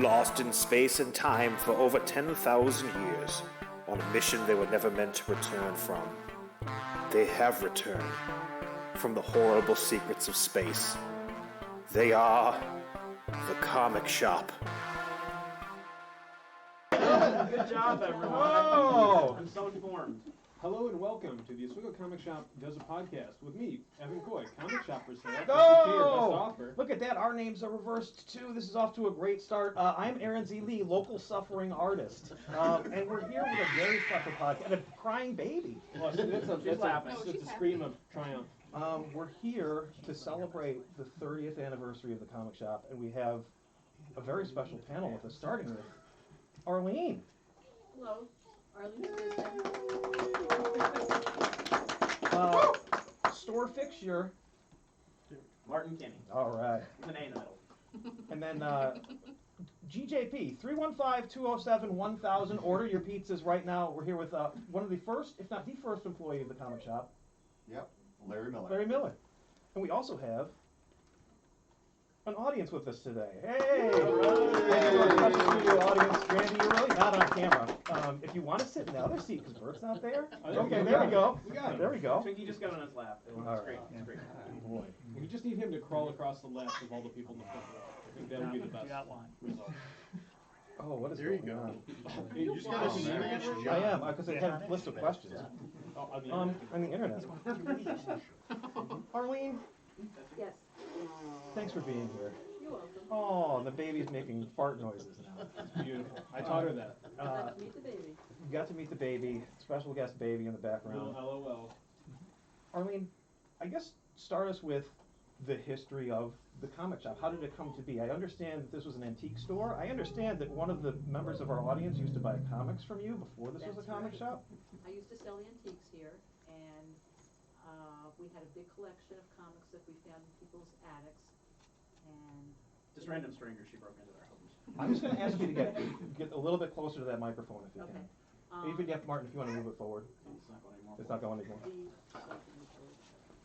lost in space and time for over 10,000 years, on a mission they were never meant to return from. They have returned from the horrible secrets of space. They are the Comic Shop. Good job, everyone. Oh! I'm so informed. Hello and welcome to the Oswego Comic Shop Does a Podcast with me, Evan Coy, Comic Shop for sale. Oh! Look at that, our names are reversed too. This is off to a great start. I'm Aaron Z. Lee, local suffering artist. And we're here with a very special podcast, and a crying baby. Well, that's a scream of triumph. We're here to celebrate the 30th anniversary of the Comic Shop, and we have a very special panel with us, starting with Arlene. Hello, Arlene. Store fixture. Martin Kinney. All right. The name in the middle. And then GJP, 315-207-1000. Order your pizzas right now. We're here with one of the first, if not the first employee of the comic shop. Yep, Larry Miller. Larry Miller. And we also have an audience with us today. Hey! Thank you very much, studio audience. Randy, you're really not on camera. If you want to sit in the other seat, because Bert's not there. Okay, there we go. There we go. Twinkie just got on his lap. It's All great. right. It's great. Boy. We just need him to crawl across the left of all the people in the front row. I think that would be the best result. Oh, what is going on? You just got a serious job. I am, because I have a list of questions. Oh, On the internet. Arlene, Yes, thanks for being here. you're welcome. Oh, the baby's making fart noises now. It's beautiful. I taught her that. Glad to meet the baby. You got to meet the baby, special guest baby in the background. LOL. Arlene, I guess start us with the history of the comic shop. How did it come to be? I understand that this was an antique store. I understand that one of the members of our audience used to buy comics from you before this was a That's comic right. shop. I used to sell antiques here, and we had a big collection of comics that we found in people's attics, and Just random strangers she broke into their homes. I'm just going to ask you to get a little bit closer to that microphone if you okay. can. Even if Martin, if you want to move it forward. It's not going anymore. It's not going anymore.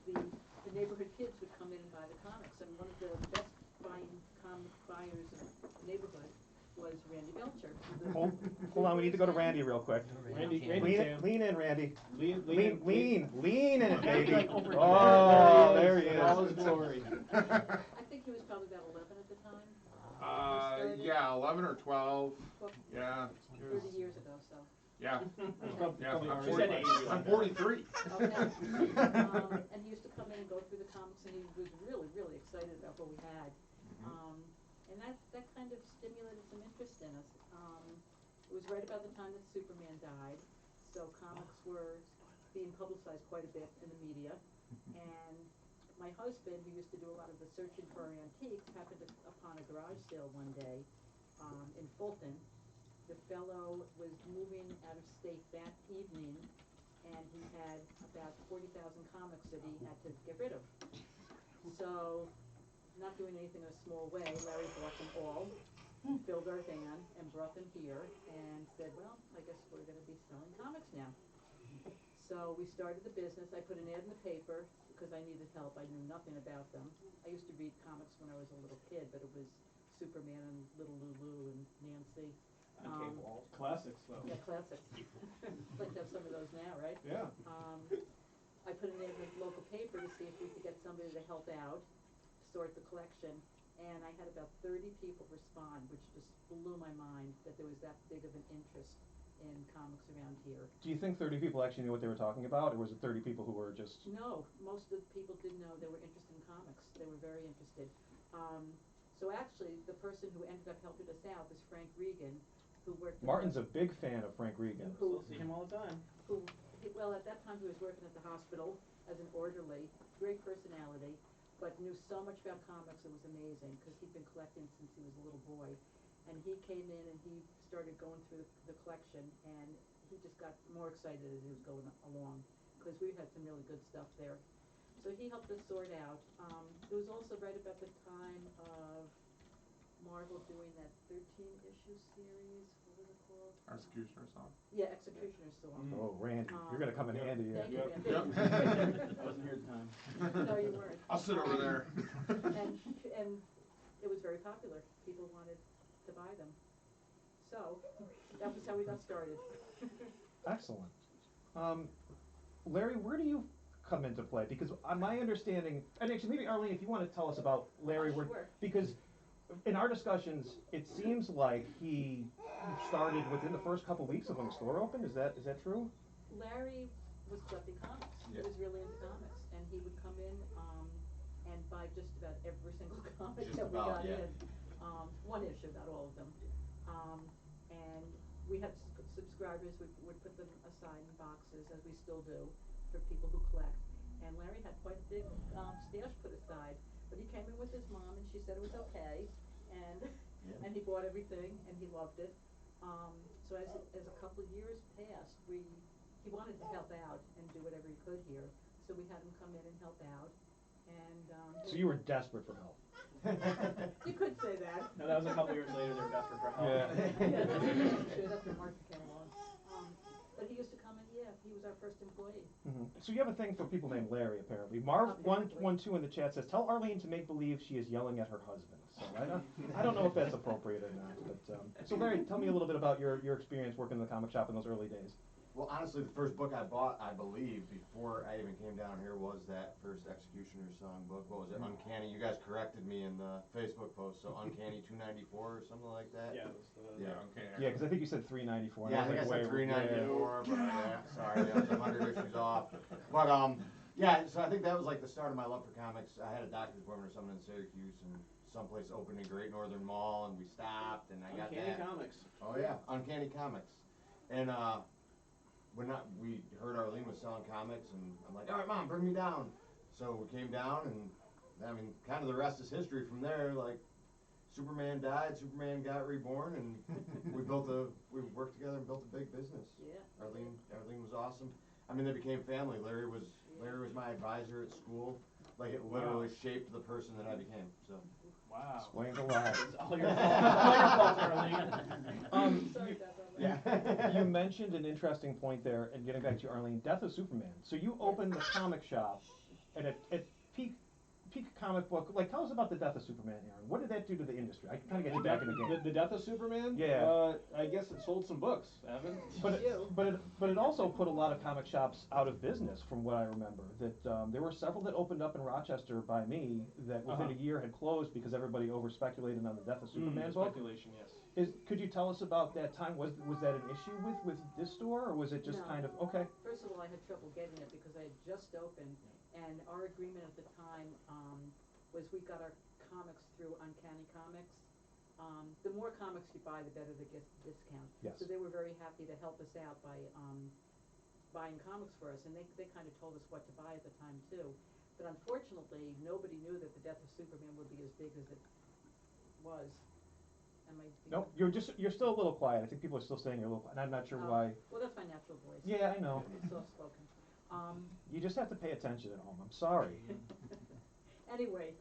The neighborhood kids would come in and buy the comics, and one of the best buying comic buyers in the neighborhood was Randy Belcher. Hold on, we need to go to Randy real quick. Randy, Lean in, Randy. Lean Lean in it, baby. Like over here. Oh, there he is. All his glory. I think he was probably about 11 at the time. Yeah, 11 or 12. Well, Yeah. 30 years ago, so. Yeah. Yeah, Probably I'm, already. 40, I'm 43. Okay. And he used to come in and go through the comics, and he was really, really excited about what we had. And that kind of stimulated some interest in us. It was right about the time that Superman died, so comics were being publicized quite a bit in the media. And my husband, who used to do a lot of the searching for our antiques, happened upon a garage sale one day in Fulton. The fellow was moving out of state that evening, and he had about 40,000 comics that he had to get rid of. So, not doing anything in a small way, Larry bought them all, filled our van, and brought them here, and said, well, I guess we're going to be selling comics now. So we started the business. I put an ad in the paper because I needed help. I knew nothing about them. I used to read comics when I was a little kid, but it was Superman and Little Lulu and Nancy. Classics, though. Yeah, classics. Like to have some of those now, right? Yeah. I put an ad in the local paper to see if we could get somebody to help out, sort the collection, and I had about 30 people respond, which just blew my mind that there was that big of an interest in comics around here. Do you think 30 people actually knew what they were talking about, or was it 30 people who were just... No, most of the people didn't know they were interested in comics. They were very interested. So actually, the person who ended up helping us out was Frank Regan, who worked... Martin's a big fan of Frank Regan. We'll see him all the time. Well, at that time he was working at the hospital as an orderly, great personality, but knew so much about comics, it was amazing, because he'd been collecting since he was a little boy. And he came in and he started going through the collection, and he just got more excited as he was going along, because we had some really good stuff there. So he helped us sort out. It was also right about the time of Marvel doing that 13-issue series. What was it called? Executioner's Song. Yeah, Executioner's Song. Oh, Randy, you're going to come in handy here. Thank you, Yep. Randy. I wasn't here at the time. No, you weren't. I'll sit over there. And it was very popular. People wanted to buy them. So, that was how we got started. Excellent. Larry, where do you come into play? Because my understanding, and actually maybe Arlene, if you want to tell us about Larry, Sure. because in our discussions, it seems like he started within the first couple weeks of when the store opened. Is that true? Larry was collecting comics. He was really into comics, and he would come in and buy just about every single comic Just that we about, got yeah. in. One issue, not all of them. And we had subscribers. We would put them aside in boxes, as we still do, for people who collect. And Larry had quite a big stash put aside, but he came in with his mom, and she said it was okay, and Yeah. and he bought everything, and he loved it. So as a couple of years passed, he wanted to help out and do whatever he could here, so we had him come in and help out, and, So you were desperate for help. you could say that. No, that was a couple years later, they were desperate for help. Yeah. Yeah, that's true, that's when Martha came along. But he used to come in, yeah, he was our first employee. So you have a thing for people named Larry, apparently. Marv112 in the chat says, tell Arlene to make believe she is yelling at her husband. So I don't know if that's appropriate or not. But so Larry, tell me a little bit about your experience working in the comic shop in those early days. Well, honestly, the first book I bought, I believe, before I even came down here was that first Executioner song book. What was it? Uncanny. You guys corrected me in the Facebook post. So Uncanny 294 or something like that. Yeah, it was the. Yeah. Okay. Yeah, because I think you said 394. and Yeah, I was think I like, said wait, 394, but sorry, I was 100 issues off. But yeah, so I think that was like the start of my love for comics. I had a doctor's appointment or something in Syracuse, and someplace opened in Great Northern Mall, and we stopped, and I got Uncanny that. Comics. Oh yeah, Uncanny Comics, and we heard Arlene was selling comics, and I'm like, all right, Mom, bring me down. So we came down, and I mean, kind of the rest is history from there. Like, Superman died, Superman got reborn, and we worked together and built a big business. Yeah. Arlene was awesome. I mean, they became family. Larry was my advisor at school. Like, it literally shaped the person that I became. So. Wow. Explains a lot. It's all your fault. It's all your fault, Arlene. Sorry about that. Yeah. You mentioned an interesting point there, and getting back to Arlene, Death of Superman. So you opened the comic shop at peak comic book. Like, tell us about the Death of Superman, Aaron. What did that do to the industry? I kind of get you back in the game. The Death of Superman? Yeah. I guess it sold some books, Evan. But it also put a lot of comic shops out of business, from what I remember. That there were several that opened up in Rochester by me that within a year had closed because everybody over speculated on the Death of Superman book. Speculation, yes. Could you tell us about that time? Was that an issue with this store, or was it just No. kind of okay? First of all, I had trouble getting it because I had just opened, and our agreement at the time was we got our comics through Uncanny Comics. The more comics you buy, the better the discount. Yes. So they were very happy to help us out by buying comics for us, and they kind of told us what to buy at the time too. But unfortunately, nobody knew that the Death of Superman would be as big as it was. Am I? Nope, you're still a little quiet. I think people are still saying you're a little quiet, and I'm not sure why. Well, that's my natural voice. Yeah, I know. It's soft spoken. You just have to pay attention at home. I'm sorry. Anyway,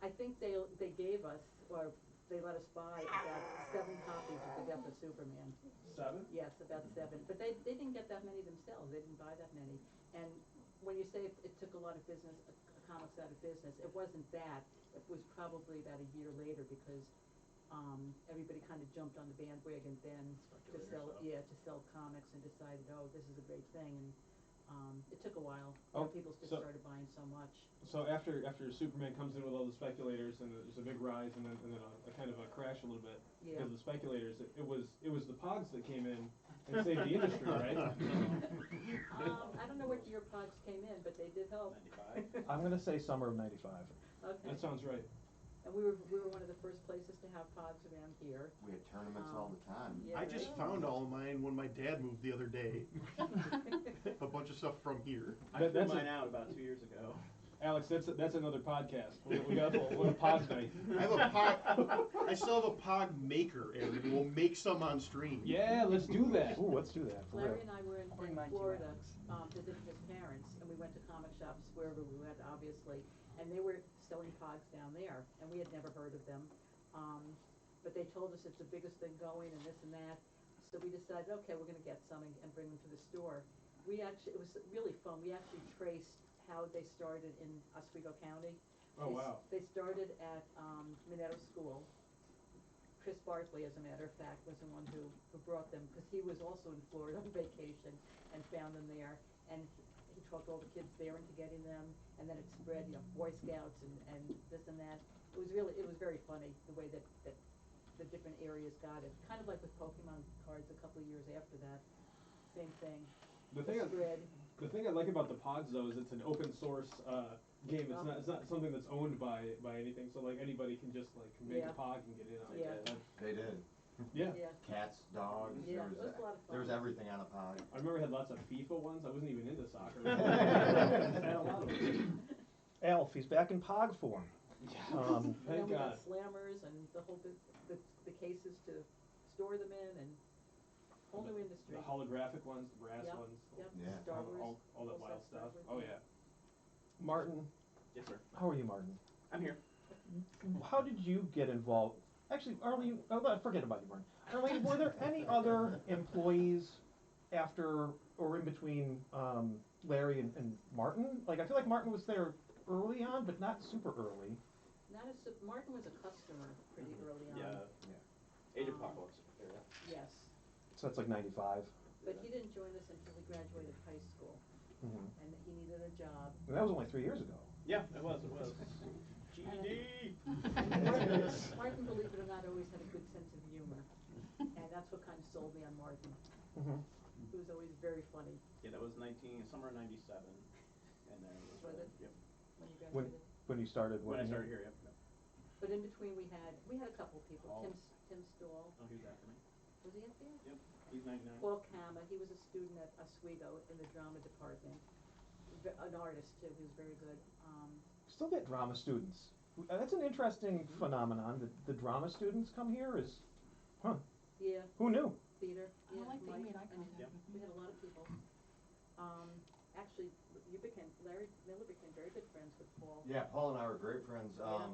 I think they gave us, or they let us buy about 7 copies of The Death of Superman. 7? Yes, about 7. But they didn't get that many themselves. They didn't buy that many. And when you say it took a lot of business, comics out of business, it wasn't that. It was probably about a year later because everybody kind of jumped on the bandwagon then to sell comics and decided, oh, this is a great thing. And it took a while. People just started buying so much. So after Superman comes in with all the speculators, and there's a big rise, and then a kind of a crash a little bit Yeah. because of the speculators, it was the Pogs that came in and saved the industry, right? I don't know what year Pogs came in, but they did help. 95. I'm gonna say summer of '95. Okay. That sounds right. And we were one of the first places to have Pogs around here. We had tournaments all the time. Yeah, I just right? found all of mine when my dad moved the other day. A bunch of stuff from here. I threw That's mine out about 2 years ago. Alex, that's another podcast. We got a Pog night. I have a Pog. I still have a Pog maker, and we'll make some on stream. Yeah, let's do that. Ooh, let's do that. For Larry real. and I were in Florida visiting his parents, and we went to comic shops wherever we went, obviously, and they were selling Pogs down there, and we had never heard of them. But they told us it's the biggest thing going and this and that, so we decided, okay, we're going to get some and bring them to the store. It was really fun. We actually traced how they started in Oswego County. Oh, wow. They started at Minetto School, Chris Barkley, as a matter of fact, was the one who brought them, because he was also in Florida on vacation and found them there. And he talked all the kids there into getting them, and then it spread, you know, Boy Scouts and this and that. It was very funny, the way that the different areas got it. Kind of like with Pokemon cards a couple of years after that, same thing. The thing Spread. The thing I like about the pods though is it's an open source game. It's not something that's owned by anything. So like anybody can just like make Yeah. a pod and get in on Yeah. it. They did. Yeah. Yeah, Cats, dogs, yeah, it was a lot of fun. there was everything on a pod. I remember I had lots of FIFA ones. I wasn't even into soccer. I had a lot of them. Alf, he's back in Pog form. And then Thank we got God. slammers and the whole bit, the cases to store them in, and whole new industry. The holographic ones, the brass Yep, ones, Yep, Yeah. Star Wars. all that full wild set Star stuff. Wars. Oh yeah. Martin, Yes, sir. how are you, Martin? I'm here. How did you get involved? Actually, Arlene, forget about you, Martin. Arlene, were there any other employees after or in between Larry and Martin? Like, I feel like Martin was there early on, but not super early. Martin was a customer pretty early on. Yeah. Age of Apocalypse. Yes, So that's like 95. but he didn't join us until he graduated high school, Mm-hmm. and he needed a job. And that was only 3 years ago. Yeah, it was. GED. Martin, believe it or not, always had a good sense of humor, and that's what kind of sold me on Martin. Mm-hmm. He was always very funny. Yeah, that was summer '97, and then it was Was it? Yep. When you When graduated. when you started When I working started here, yep. But in between, we had a couple of people. Paul. Tim Stahl, Oh, he was after me. was he up there? Yep. He's 99. Paul Kama, he was a student at Oswego in the drama department. An artist too, he was very good. Still get drama students. That's an interesting phenomenon. The drama students come here is, Yeah, who knew? theater, yeah, like that you Mike, made eye and contact with we had a lot of people. Actually, Larry Miller became very good friends with Paul. Yeah, Paul and I were great friends. Yeah.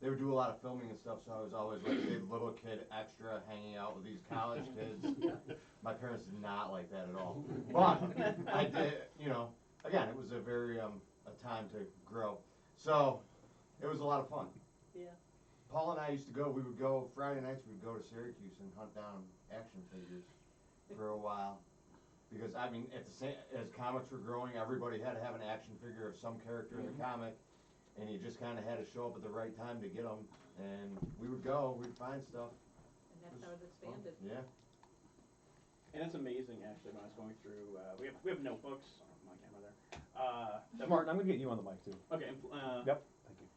They would do a lot of filming and stuff, so I was always like the little kid extra hanging out with these college kids. My parents did not like that at all. But I did, again, it was a very, a time to grow. So, it was a lot of fun. Yeah, Paul and I used to we would go, Friday nights, we'd go to Syracuse and hunt down action figures for a while. Because, I mean, as comics were growing, everybody had to have an action figure of some character in the comic. And you just kind of had to show up at the right time to get them. And we would go, we'd find stuff. and that's how it expanded. Yeah. And it's amazing, actually, when I was going through, we have notebooks, my camera there. that Martin, I'm gonna get you on the mic too. Okay, Yep. Thank you.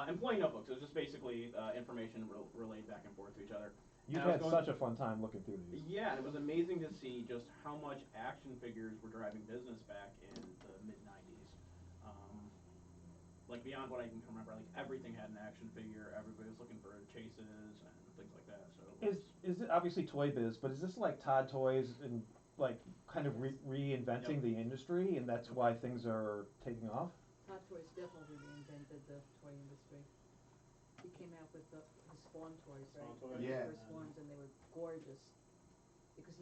employee notebooks, it was just basically information relayed back and forth to each other. You've And I was had going such a fun time looking through these. Yeah, and it was amazing to see just how much action figures were driving business back in the mid-90s. Like beyond what I can remember, like everything had an action figure, everybody was looking for chases and things like that, so. Is it obviously Toy Biz, but is this like Todd Toys and like kind of reinventing the industry, and that's why things are taking off? Hot Toys definitely reinvented the toy industry. He came out with his Spawn toys, right? Spawn toys. The Yeah. first ones, and they were gorgeous. Because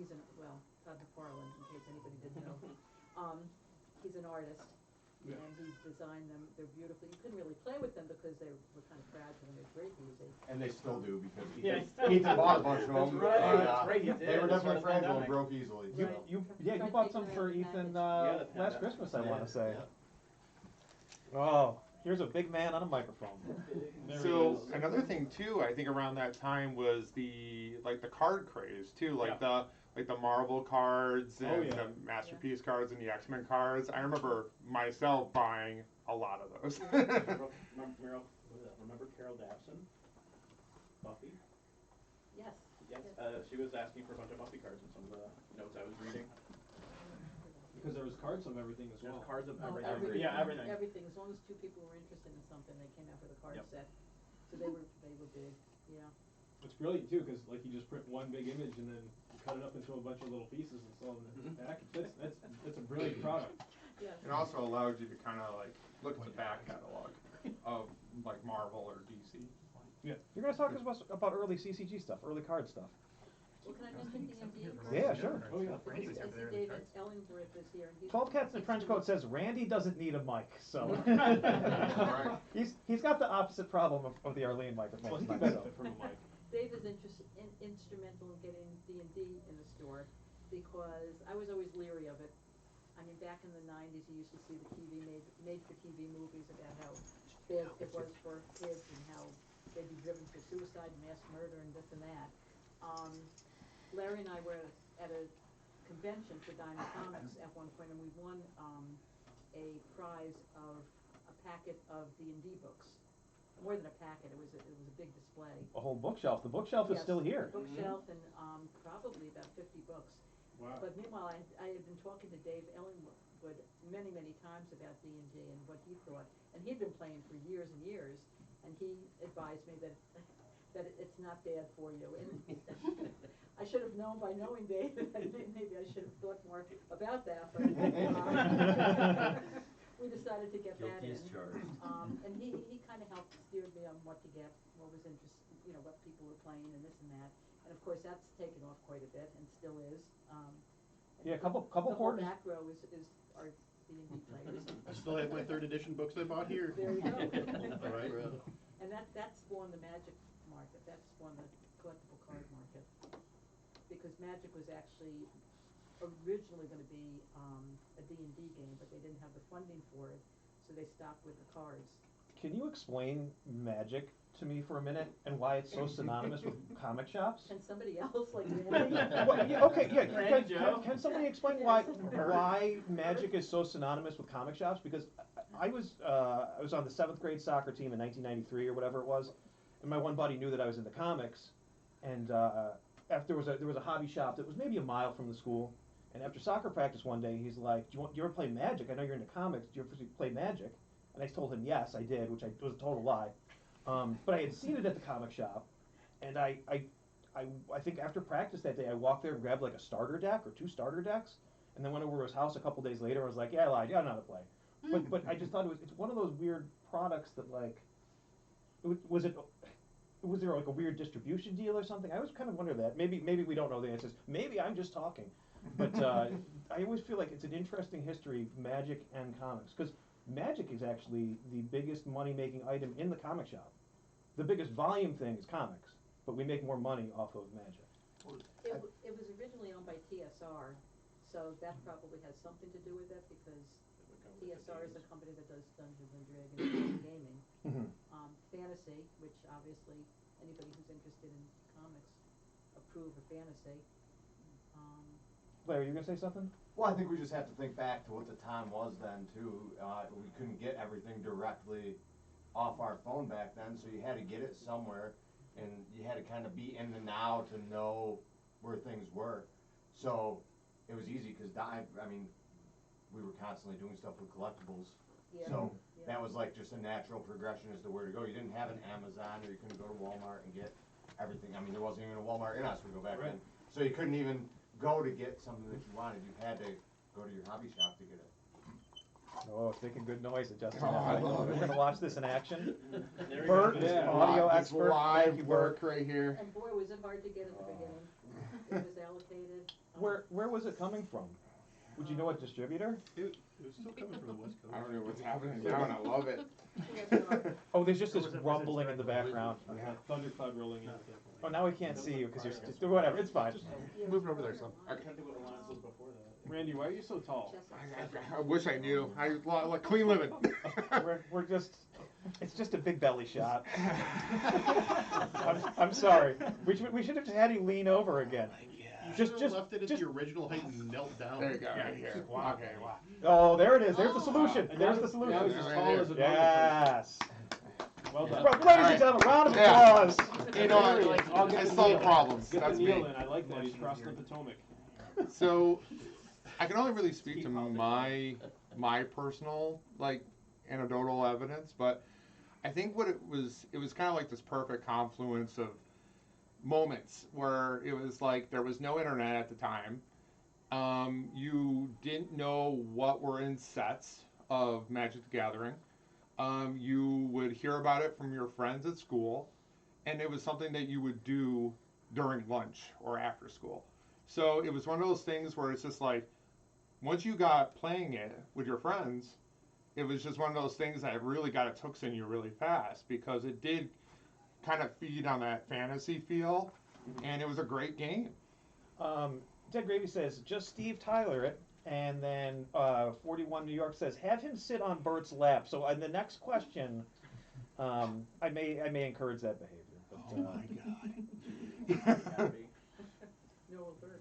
Todd McFarlane, in case anybody didn't know. He's an artist, Yeah. and he designed them. They're beautiful. You couldn't really play with them because they were kind of fragile and they break easy. And they still do because Yeah. Ethan bought a bunch of them. That's right, and, that's right, he did. They were That's definitely why the fragile and pandemic. broke easily. You, so. you Tried bought taking some them for out of the Ethan package. Yeah, the last pandemic. Christmas, I want to Yeah, say. yeah. Oh, here's a big man on a microphone. There So he is. another thing too, I think around that time was the card craze too, like the Marvel cards Oh, and yeah. the Masterpiece cards and the X-Men cards. I remember myself buying a lot of those. Remember Carol Dabson? Buffy? Yes. Yes, she was asking for a bunch of Buffy cards in some of the notes I was reading. Because there was cards of everything as There's well. cards of Oh, everything. Yeah, everything. Everything. As long as two people were interested in something, they came out with a card Yep. set. So they were big. Yeah. It's brilliant too, because like you just print one big image and then you cut it up into a bunch of little pieces and sell them in the package. That's a brilliant product. Yes. It also allowed you to kind of like look at the back catalog of like Marvel or DC. You're going to talk to us about early CCG stuff, early card stuff. Well, can I mention D&D first? Yeah, sure. Oh, yeah. Because I see David Ellingworth is here, and he's. 12 Cats in a Trench Coat says Randy doesn't need a mic, so. Right. He's got the opposite problem of the Arlene microphone. Well, he could tonight, so. benefit from a mic. Dave is instrumental in getting D&D in the store, because I was always leery of it. I mean, back in the 90s, you used to see the TV made-for-TV movies about how bad it was for kids and how they'd be driven to suicide and mass murder and this and that. Larry and I were at a convention for Diamond Comics at one point, and we won a prize of a packet of D&D books. More than a packet, it was a big display. A whole bookshelf. The bookshelf is Yes, still here. a bookshelf and probably about 50 books. Wow. But meanwhile, I had been talking to Dave Ellingwood many, many times about D&D and what he thought. And he'd been playing for years and years, and he advised me that it's not bad for you. And I should have known by knowing Dave, maybe I should have thought more about that, but we decided to get that in. And he kind of helped steer me on what to get, what was interesting, what people were playing and this and that. And of course, that's taken off quite a bit and still is. And Yeah, couple the whole quarters. back row is our D&D players. I still have my 3rd edition books I bought here. There you go. All right. And that spawned the Magic market, that spawned the collectible card market. Because Magic was actually originally gonna be a D&D game, but they didn't have the funding for it, so they stopped with the cards. Can you explain Magic to me for a minute and why it's so synonymous with comic shops? And somebody else like Randy? Well, yeah, okay, yeah. Randy Joe. Can somebody explain why Magic is so synonymous with comic shops? Because I was on the 7th grade soccer team in 1993 or whatever it was, and my one buddy knew that I was into comics, and after there was a hobby shop that was maybe a mile from the school, and after soccer practice one day, he's like, "Do you ever play Magic? I know you're into comics. Do you ever play Magic?" And I told him yes, I did, which was a total lie. But I had seen it at the comic shop, and I think after practice that day, I walked there and grabbed like a starter deck or 2 starter decks, and then went over to his house a couple days later. I was like, "Yeah, I lied. Yeah, I know how to play." But I just thought it's one of those weird products that like, was there like a weird distribution deal or something? I always kind of wonder that. Maybe we don't know the answers. Maybe I'm just talking. But I always feel like it's an interesting history, Magic and comics, because Magic is actually the biggest money-making item in the comic shop. The biggest volume thing is comics, but we make more money off of Magic. It was originally owned by TSR, so that probably has something to do with it, because TSR is a company that does Dungeons and Dragons gaming. Mhm. Fantasy, which obviously anybody who's interested in comics approve of fantasy. Larry, you gonna say something? Well, I think we just have to think back to what the time was then too. We couldn't get everything directly off our phone back then, so you had to get it somewhere, and you had to kind of be in the now to know where things were. So it was easy because we were constantly doing stuff with collectibles. Yeah. So Yeah. that was like just a natural progression as to where to go. You didn't have an Amazon, or you couldn't go to Walmart and get everything. I mean, there wasn't even a Walmart in Oswego back then. So you couldn't even go to get something that you wanted. You had to go to your hobby shop to get it. Oh, it's making good noise, Justin. Oh, I love We're it. gonna watch this in action. There you Bert, go. Yeah. audio This expert. live Thank you, Bert. work right here. And boy, was it hard to get at the beginning. It was allocated. Where was it coming from? Would you know what distributor? It was still coming from the West Coast. I don't know what's happening now, and I love it. TSR. Oh, there's just this rumbling in the background. Thundercloud rolling in. Oh, now we can't see you because you're whatever. It's fine. Move it over there some. I can't think what Alliance was before that. Randy, why are you so tall? I wish I knew. I like clean living. We're just. It's just a big belly shot. I'm sorry. We should have had you lean over again. You should have left it at the original height and knelt down. There you go, right here. Okay, wow. Oh, there it is. There's the solution. And There's now- the solution. Now he's as tall as a normal Yes. person. Well done. Well, ladies and gentlemen, round of Yeah. applause. You know, I'll get I the solve kneel. problems. Get That's the kneel me. in. I like that. He's crossing the Potomac. So, I can only really speak to my personal anecdotal evidence, but I think what it was kind of like this perfect confluence of moments where it was like there was no internet at the time. You didn't know what were in sets of Magic the Gathering. You would hear about it from your friends at school, and it was something that you would do during lunch or after school. So it was one of those things where it's just like, once you got playing it with your friends, it was just one of those things that really got its hooks in you really fast, because it did kind of feed on that fantasy feel, and it was a great game. Ted Gravy says, just Steve Tyler it. And then 41 New York says, have him sit on Bert's lap. So in the next question, I may encourage that behavior. But, Oh my god. No alert.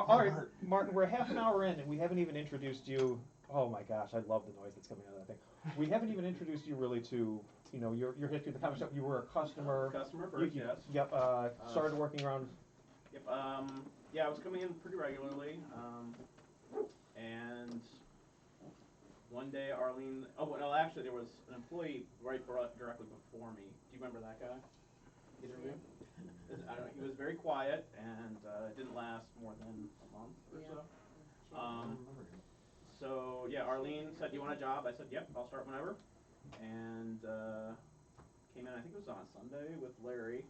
All right, Martin, we're half an hour in and we haven't even introduced you. Oh my gosh, I love the noise that's coming out of that thing. We haven't even introduced you really to, you know, your history of the comic shop. You were a customer. Customer first, yes. Yep. Started working around. Yep. Yeah, I was coming in pretty regularly, and one day Arlene. Oh well, actually, there was an employee directly before me. Do you remember that guy? Either of you? I don't know. He was very quiet, and it didn't last more than a month or Yeah. so. So yeah, Arlene said, "Do you want a job?" I said, "Yep, I'll start whenever." And came in. I think it was on a Sunday with Larry,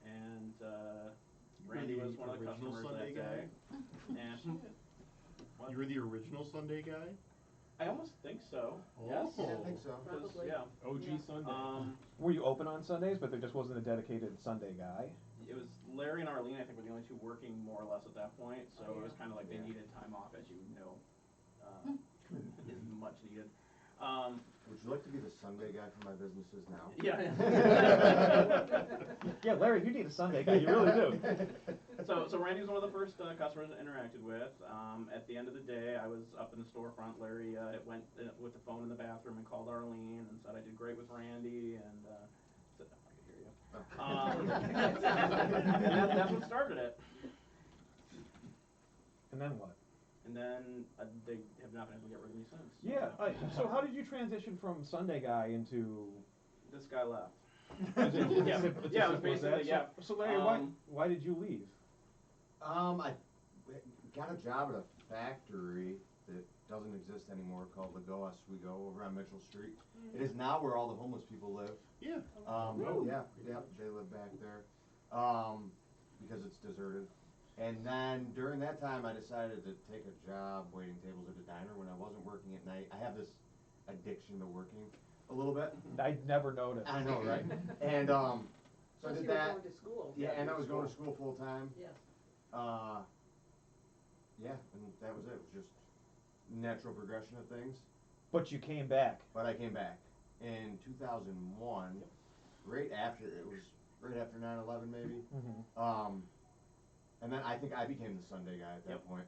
and Randy was one of the original customers Sunday that day. guy? And You were the original Sunday guy? I almost think so. Yes. Oh. I think so. 'Cause, Probably. yeah. OG Yeah. Sunday. Were you open on Sundays, but there just wasn't a dedicated Sunday guy? It was Larry and Arlene. I think were the only two working more or less at that point. So Oh, it was yeah. kind of like they Yeah. needed time off, as you know, is much needed. Would you like to be the Sunday guy for my businesses now? Yeah. Yeah, Larry, you need a Sunday guy. You really do. So Randy was one of the first customers I interacted with. At the end of the day, I was up in the storefront. Larry went with the phone in the bathroom and called Arlene and said I did great with Randy, and said, I could hear you. And that's what started it. And then what? And then they have not been able to get rid of me since. Yeah. So how did you transition from Sunday guy into? This guy left. Is it- Yeah. it's as Yeah, it was simple as that? basically, yeah. So Larry, why did you leave? I got a job at a factory that doesn't exist anymore called the Go Oswego over on Mitchell Street. It is now where all the homeless people live. Yeah. Yeah, they live back there, because it's deserted. And then during that time, I decided to take a job waiting tables at a diner when I wasn't working at night. I have this addiction to working a little bit. I never noticed. I know, right? And so I Plus did you were that. going to school. Yeah, and I was going to school full time. Yes. Yeah, and that was it. It was just natural progression of things. But you came back. But I came back in 2001, right after 9/11 maybe. Mm-hmm. And then I think I became the Sunday guy at that Yep. point.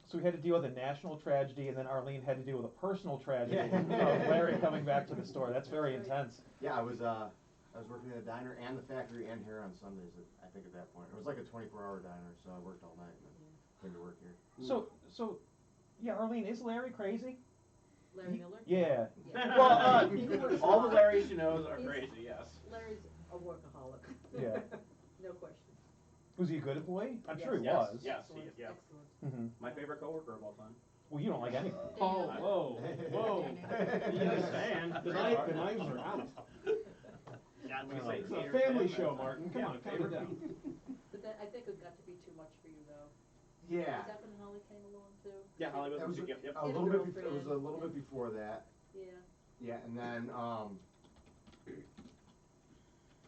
So we had to deal with a national tragedy, and then Arlene had to deal with a personal tragedy Yeah. of Larry coming back to the store. That's very intense. Yeah, I was working at a diner and the factory and here on Sundays. I think at that point it was like a 24-hour diner, so I worked all night and then came to work here. So, yeah, Arlene, is Larry crazy? Larry Miller? Yeah. Yeah. Well, He works a All the lot. Larrys you know are He's- crazy, yes. Larry's a workaholic. Yeah. No question. Was he a good employee? I'm sure he Yes, was. yes. Excellent, yeah. excellent. Mm-hmm. My favorite coworker of all time. Well, you don't like anybody. Oh, whoa, whoa. Just saying. The knives are out. Yeah, we can say It's a Gator's family favorite. show, Martin. Come Yeah, on, calm it favorite. down. But that, I think it got to be too much for you though. Yeah. Is that when Holly came along too? Yeah, Hollywood It was music. Yep. a His little bit. It was a girlfriend. little bit before that. Yeah. Yeah, and then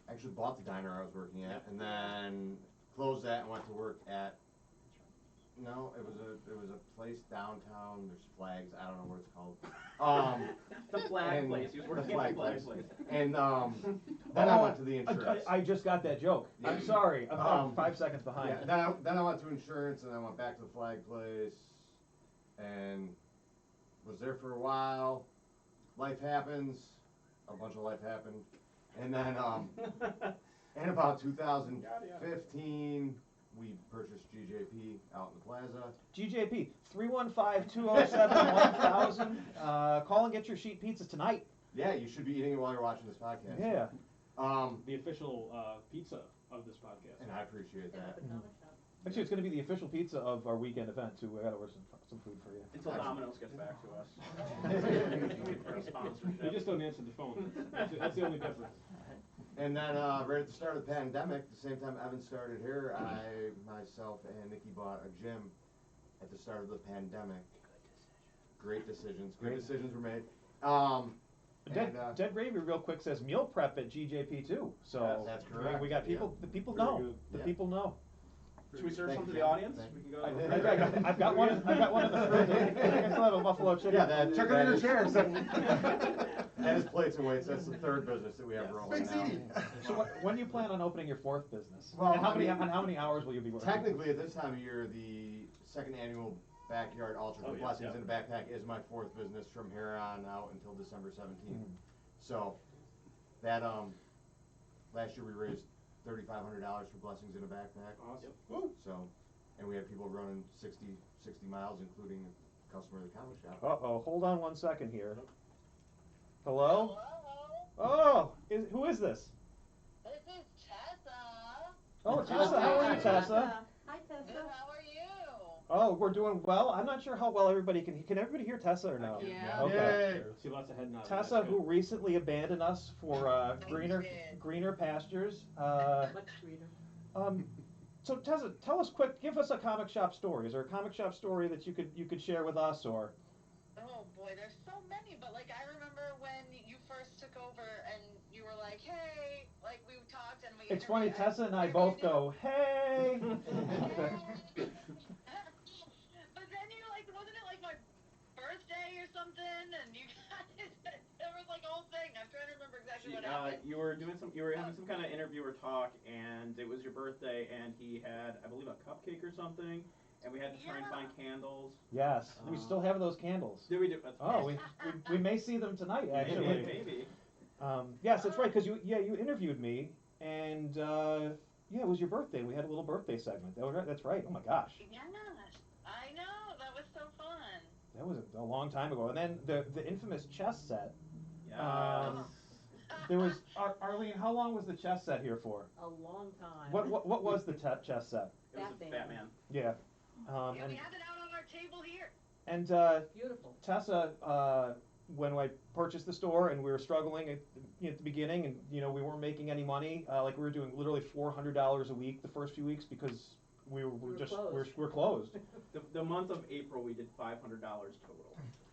actually bought the diner I was working at, and then closed that and went to work at. No, it was a place downtown. There's flags. I don't know what it's called. The flag and place. He was the working at the flag place. place. And then I went to the insurance. I just got that joke. I'm sorry. I'm 5 seconds behind. Yeah, then I went to insurance, and I went back to the flag place, and was there for a while. Life happens. A bunch of life happened, and then in about 2015, we purchased GJP out in the plaza. GJP 315-207-1000. Call and get your sheet pizzas tonight. Yeah, you should be eating it while you're watching this podcast. Yeah. The official pizza of this podcast. And I appreciate And at that. the comic shop. Actually, it's going to be the official pizza of our weekend event too. I got to order some food for you. Until Domino's gets back to us. For a They sponsorship. just don't answer the phone. That's the only difference. And then right at the start of the pandemic, the same time Evan started here, I, myself, and Nikki bought a gym at the start of the pandemic. Great decisions. Great decisions were made. Dead Gravy real quick says meal prep at GJP too. So That's correct. we got people. Yeah. The people Very know. good. The Yeah. people know. Should we serve Thank some to you, the audience? thank We you. can go. I've got one. I've got one in the fridge. I think I still have a buffalo chicken. Yeah, that, Check that under is- chairs. That is Plates and Weights. That's the third business that we have Yes. rolling Big now. CD. So when do you plan on opening your fourth business? Well, and how I many mean, and how many hours will you be working? Technically, at this time of year, the second annual Backyard Ultra Oh, for yeah, Blessings yeah. in the Backpack is my fourth business from here on out until December 17th. Mhm. So, that, last year we raised $3,500 for Blessings in a Backpack. Awesome. Woo. So, and we had people running 60 miles, including a customer of the comic shop. Uh-oh, hold on one second here. Hello? Oh, who is this? This is Tessa. Oh, Tessa, how are you, Tessa? Hi, Good, Tessa. how are you? Oh, we're doing well. I'm not sure how well everybody can everybody hear Tessa or no? Yeah. Okay. Yay. See lots of head nods. Tessa, That's who good. recently abandoned us for greener did. greener pastures. Much sweeter. So Tessa, tell us quick. Give us a comic shop story. Is there a comic shop story that you could share with us, or? Oh boy, there's so many, but like I remember when you first took over and you were like, hey, like we talked and we. It's funny. interviewed- Tessa and I we both did- go, hey. But then you like, wasn't it like my birthday or something? And you guys, there was like a whole thing. I'm trying to remember exactly what happened. You were having some kind of interview or talk, and it was your birthday, and he had, I believe, a cupcake or something, and we had to try and Yeah. find candles. Yes, we still have those candles. Did we do? That's Oh, we may see them tonight actually. Maybe. Yes, that's right. Because you interviewed me, and yeah, it was your birthday. We had a little birthday segment. That's right. Oh my gosh, Yeah, I know. That was so fun. that was a long time ago. And then the infamous chess set. Yeah. There was Arlene. How long was the chess set here for? A long time. What was the chess set? It was a Batman. Batman. Yeah. Yeah, we And have it out on our table here. Beautiful. Tessa, when I purchased the store and we were struggling at the beginning, and we weren't making any money, like we were doing literally $400 a week the first few weeks because we were closed. The month of April, we did $500 total.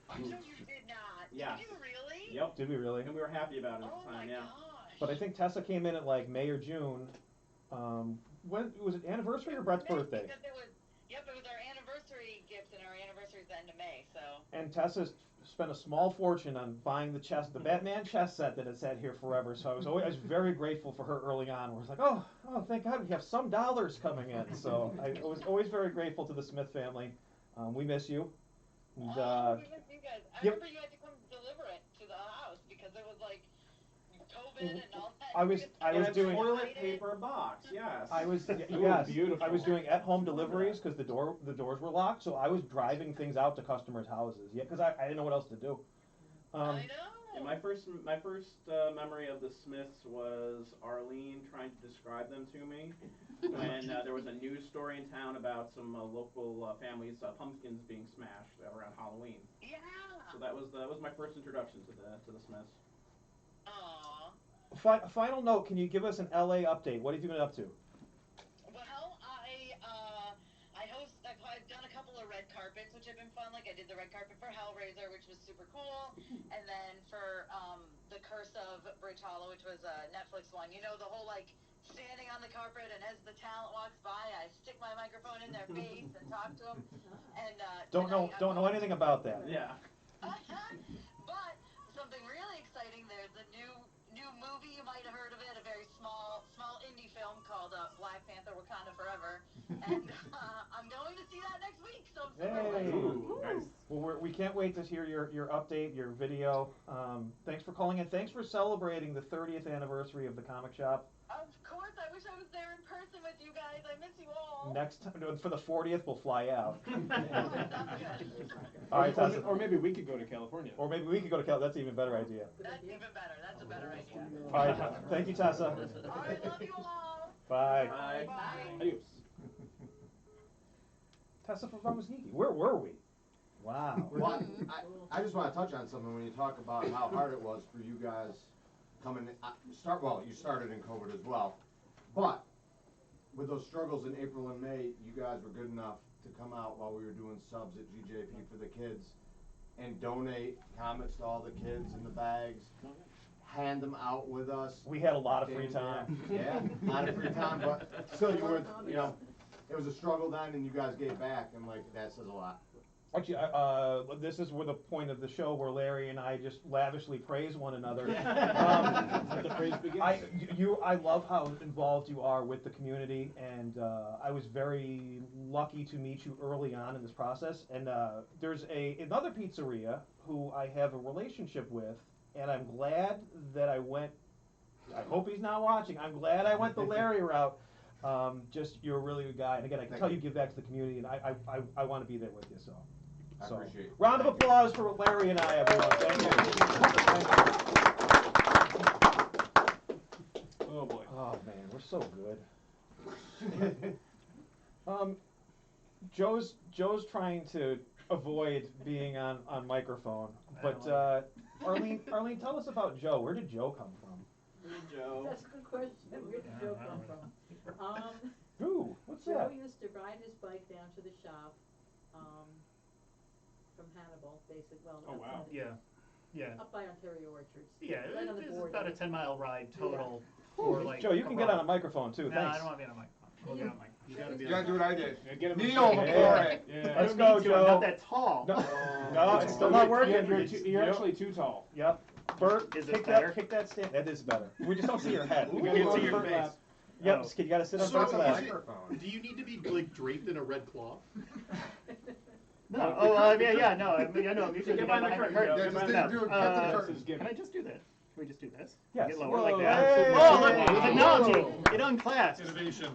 No, you did not. Yes. Did you really? Yep. Did we really? And we were happy about it at Oh the my time. Yeah. gosh. But I think Tessa came in at like May or June. When was it? Anniversary or Brett's May, birthday? because it was our anniversary gift, and our anniversary is the end of May, so. And Tessa spent a small fortune on buying the Batman chess set that had sat here forever. So I was very grateful for her early on. Where it's like, oh, thank God we have some dollars coming in. So I was always very grateful to the Smith family. We miss you. And, Oh, we miss you guys. I yep. remember you had to come deliver it to the house because it was like COVID and all that. I was In a doing. toilet paper box. Yes. I was Ooh, yes. beautiful. I was doing at-home deliveries because the doors were locked. So I was driving things out to customers' houses. Yeah, because I didn't know what else to do. I know. And my first memory of the Smiths was Arlene trying to describe them to me when there was a news story in town about some local families' pumpkins being smashed around Halloween. Yeah. So that was my first introduction to the Smiths. Aw. Final note: can you give us an LA update? What have you been up to? Well, I've done a couple of red carpets, which have been fun. Like I did the red carpet for Hellraiser, which was super cool, and then for the Curse of Bridge Hollow, which was a Netflix one. You know, the whole like standing on the carpet, and as the talent walks by, I stick my microphone in their face and talk to them. And Don't know anything about that. Yeah. But something really exciting. There's a new movie. You might have heard of it. A very small indie film called Black Panther: Wakanda Forever. And I'm going to see that next week. So I'm super Hey. excited. Ooh, nice. Well, we can't wait to hear your update, your video. Thanks for calling in. Thanks for celebrating the 30th anniversary of the comic shop. Of course, I wish I was there in person with you guys. I miss you all. Next time, for the 40th, we'll fly out. Sounds good. All right, Tessa. Or maybe we could go to California. Or maybe we could go to Cal. That's an even better idea. That's even better. That's a better idea. All right. Thank you, Tessa. All right, love you all. Bye. Bye. Bye. Adios. Tessa from Vamosniki. Where were we? Wow. Well, I just want to touch on something when you talk about how hard it was for you guys coming, you started in COVID as well, but with those struggles in April and May, you guys were good enough to come out while we were doing subs at GJP for the kids and donate comics to all the kids in the bags, hand them out with us. We had a lot of free time. Yeah, a lot of free time, but still you weren't, you know, it was a struggle then and you guys gave back and like, that says a lot. Actually, this is where the point of the show where Larry and I just lavishly praise one another. The praise begins. I love how involved you are with the community, and I was very lucky to meet you early on in this process. And there's another pizzeria who I have a relationship with, and I'm glad that I went. I hope he's not watching. I'm glad I went the Larry route. Just you're a really good guy, and again, I can tell you give back to the community, and I want to be there with you. So. I appreciate it. Round of applause for Larry and I, everyone. Thank you. Oh boy. Oh man, we're so good. Joe's trying to avoid being on microphone, but Arlene, tell us about Joe. Where did Joe come from? Joe. That's a good question. Where did Joe come from? Who? What's Joe that? used to ride his bike down to the shop, from Hannibal, basically, well, Oh, wow. outside of- Yeah. up by Ontario Orchards. Yeah, Right on the it's border. about a 10-mile ride total for like. Joe, you can get on a microphone too. No, Thanks. I don't want to be on a microphone. We'll get on a mic. You gotta be You gotta do what I did. Yeah, get him Kneel in- before it. Yeah. Let's I don't go, need to, Joe. I'm not that tall. No, it's still not working. You're actually too tall. Yep. Bert, Is it kick better? that stand. That is better. We just don't see your head. We We gotta gotta go see on your Bert face. lap. Yep, Oh. you gotta sit on So Bert's is lap. it- Do you need to be like draped in a red cloth? No. Oh, I mean, yeah, no. I mean, I know. I'm usually Get down behind the behind curtain, the Joe. Yeah, Get just behind do the it. curtain. Cut the This curtain. is good. Can I just do that? Can we just do this? Yes. Get lower Whoa, like that. hey. Oh, look, Wow. technology. Get on class. Innovation.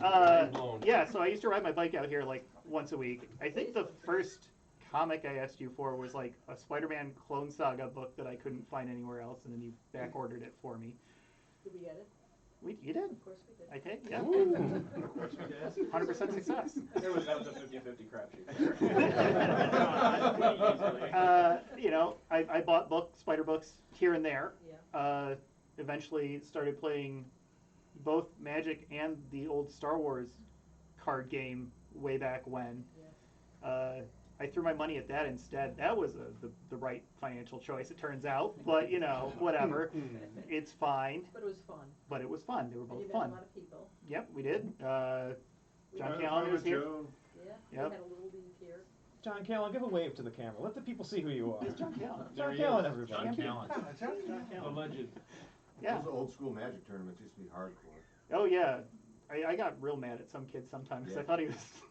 Yeah, so I used to ride my bike out here like once a week. I think the first comic I asked you for was like a Spider-Man Clone Saga book that I couldn't find anywhere else, and then you back ordered it for me. Did we get it? You did? Of course we did. Okay, yeah. Ooh. Of course we did. 100% success. That was a 50-50 crapshoot. You know, I bought spider books here and there. Yeah. Eventually started playing both Magic and the old Star Wars card game way back when. Yeah. I threw my money at that instead. That was the right financial choice, it turns out. But, you know, whatever. It's fine. But it was fun. But it was fun. They were And both you met fun. a lot of people. Yep, we did. We John had- Callan was here. Yeah. We Yep. had a little league here. John Callan, give a wave to the camera. Let the people see who you are. It's John Callan. John Callan, everybody. The legend. Yeah. Those old school Magic tournaments used to be hardcore. Oh yeah, I got real mad at some kid sometimes because I Yeah. thought he was,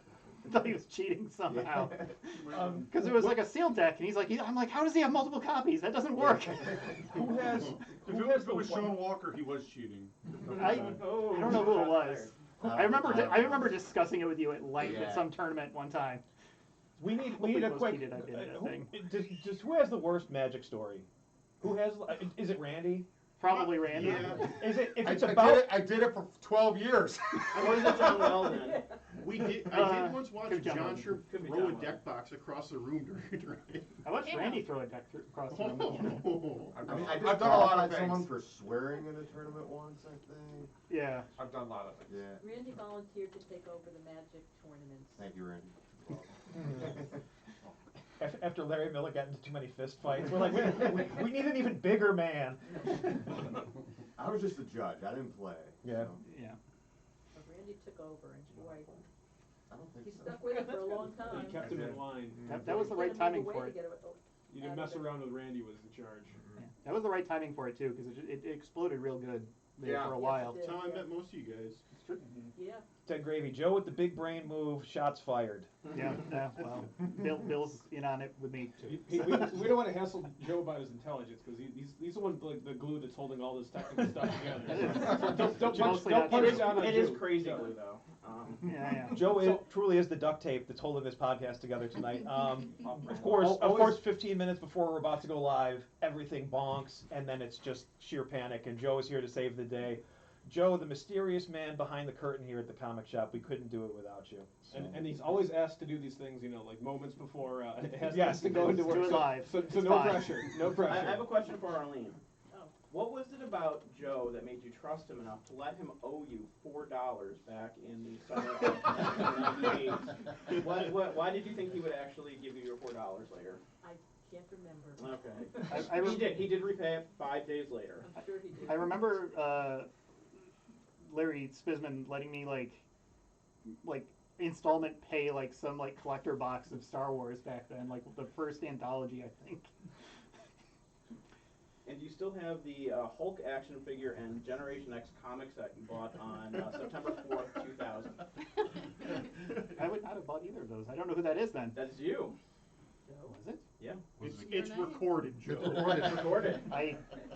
I thought he was cheating somehow. Um, Because it was like a sealed deck, and he's like, I'm like, how does he have multiple copies? That doesn't work. Who has? If Who it, has if it was the Sean one? Walker, he was cheating. I don't know who it was. I remember discussing it with you at length Yeah. at some tournament one time. We need Hopefully a most quick. cheated I did that who, thing. just who has the worst Magic story? Who has? Is it Randy? Probably Randy. Yeah. Is it? If I, it's I about. did it. I did it for 12 years. Or is it John Weldon? I did once watch Could be John John Sherp Could be throw a John deck box across the room during. I watched Randy throw a deck across the room. Oh. I've I mean, done, I did I've done a lot qualify of someone things. for swearing in a tournament once, I think. Yeah. I've done a lot of things. Yeah. Randy volunteered to take over the Magic tournaments. Thank you, Randy. After Larry Miller got into too many fist fights, we're like, we need an even bigger man. I was just a judge. I didn't play. Yeah. so Yeah. But Randy took over, and boy, I don't think he so. stuck with it for a long time. He kept him in line. That was the Get right him timing underway for to it. get it- You didn't mess around with Randy was in charge. Yeah. That was the right timing for it too, because it exploded real good there Yeah. for a Yes, while. it That's did, how I yeah. met most of you guys. Yeah. Ted Gravy, Joe with the big brain move, shots fired. Yeah, well, Bill's in on it with me too. We don't want to hassle Joe about his intelligence because he's the one like the glue that's holding all this technical stuff together. So don't Mostly punch not punch true. down on It is Joe. crazy Joe. glue though. Yeah. Joe truly is the duct tape that's holding this podcast together tonight. Of course, 15 minutes before we're about to go live, everything bonks, and then it's just sheer panic, and Joe is here to save the day. Joe, the mysterious man behind the curtain here at the comic shop, we couldn't do it without you. So. And he's always asked to do these things, like moments before it has Yes, to go into do work. it live. So It's no fine. pressure, no pressure. I have a question for Arlene. Oh. What was it about Joe that made you trust him enough to let him owe you $4 back in the summer of 1998? Why did you think he would actually give you your $4 later? I can't remember. Okay. He did repay it 5 days later. I'm sure he did. I remember Larry Spizman letting me like installment pay like some like collector box of Star Wars back then, like the first anthology, I think. And do you still have the Hulk action figure and Generation X comics that you bought on September 4th, 2000? I would not have bought either of those. I don't know who that is then. That's you. Was it? Yeah. It's recorded, Joe. It's recorded.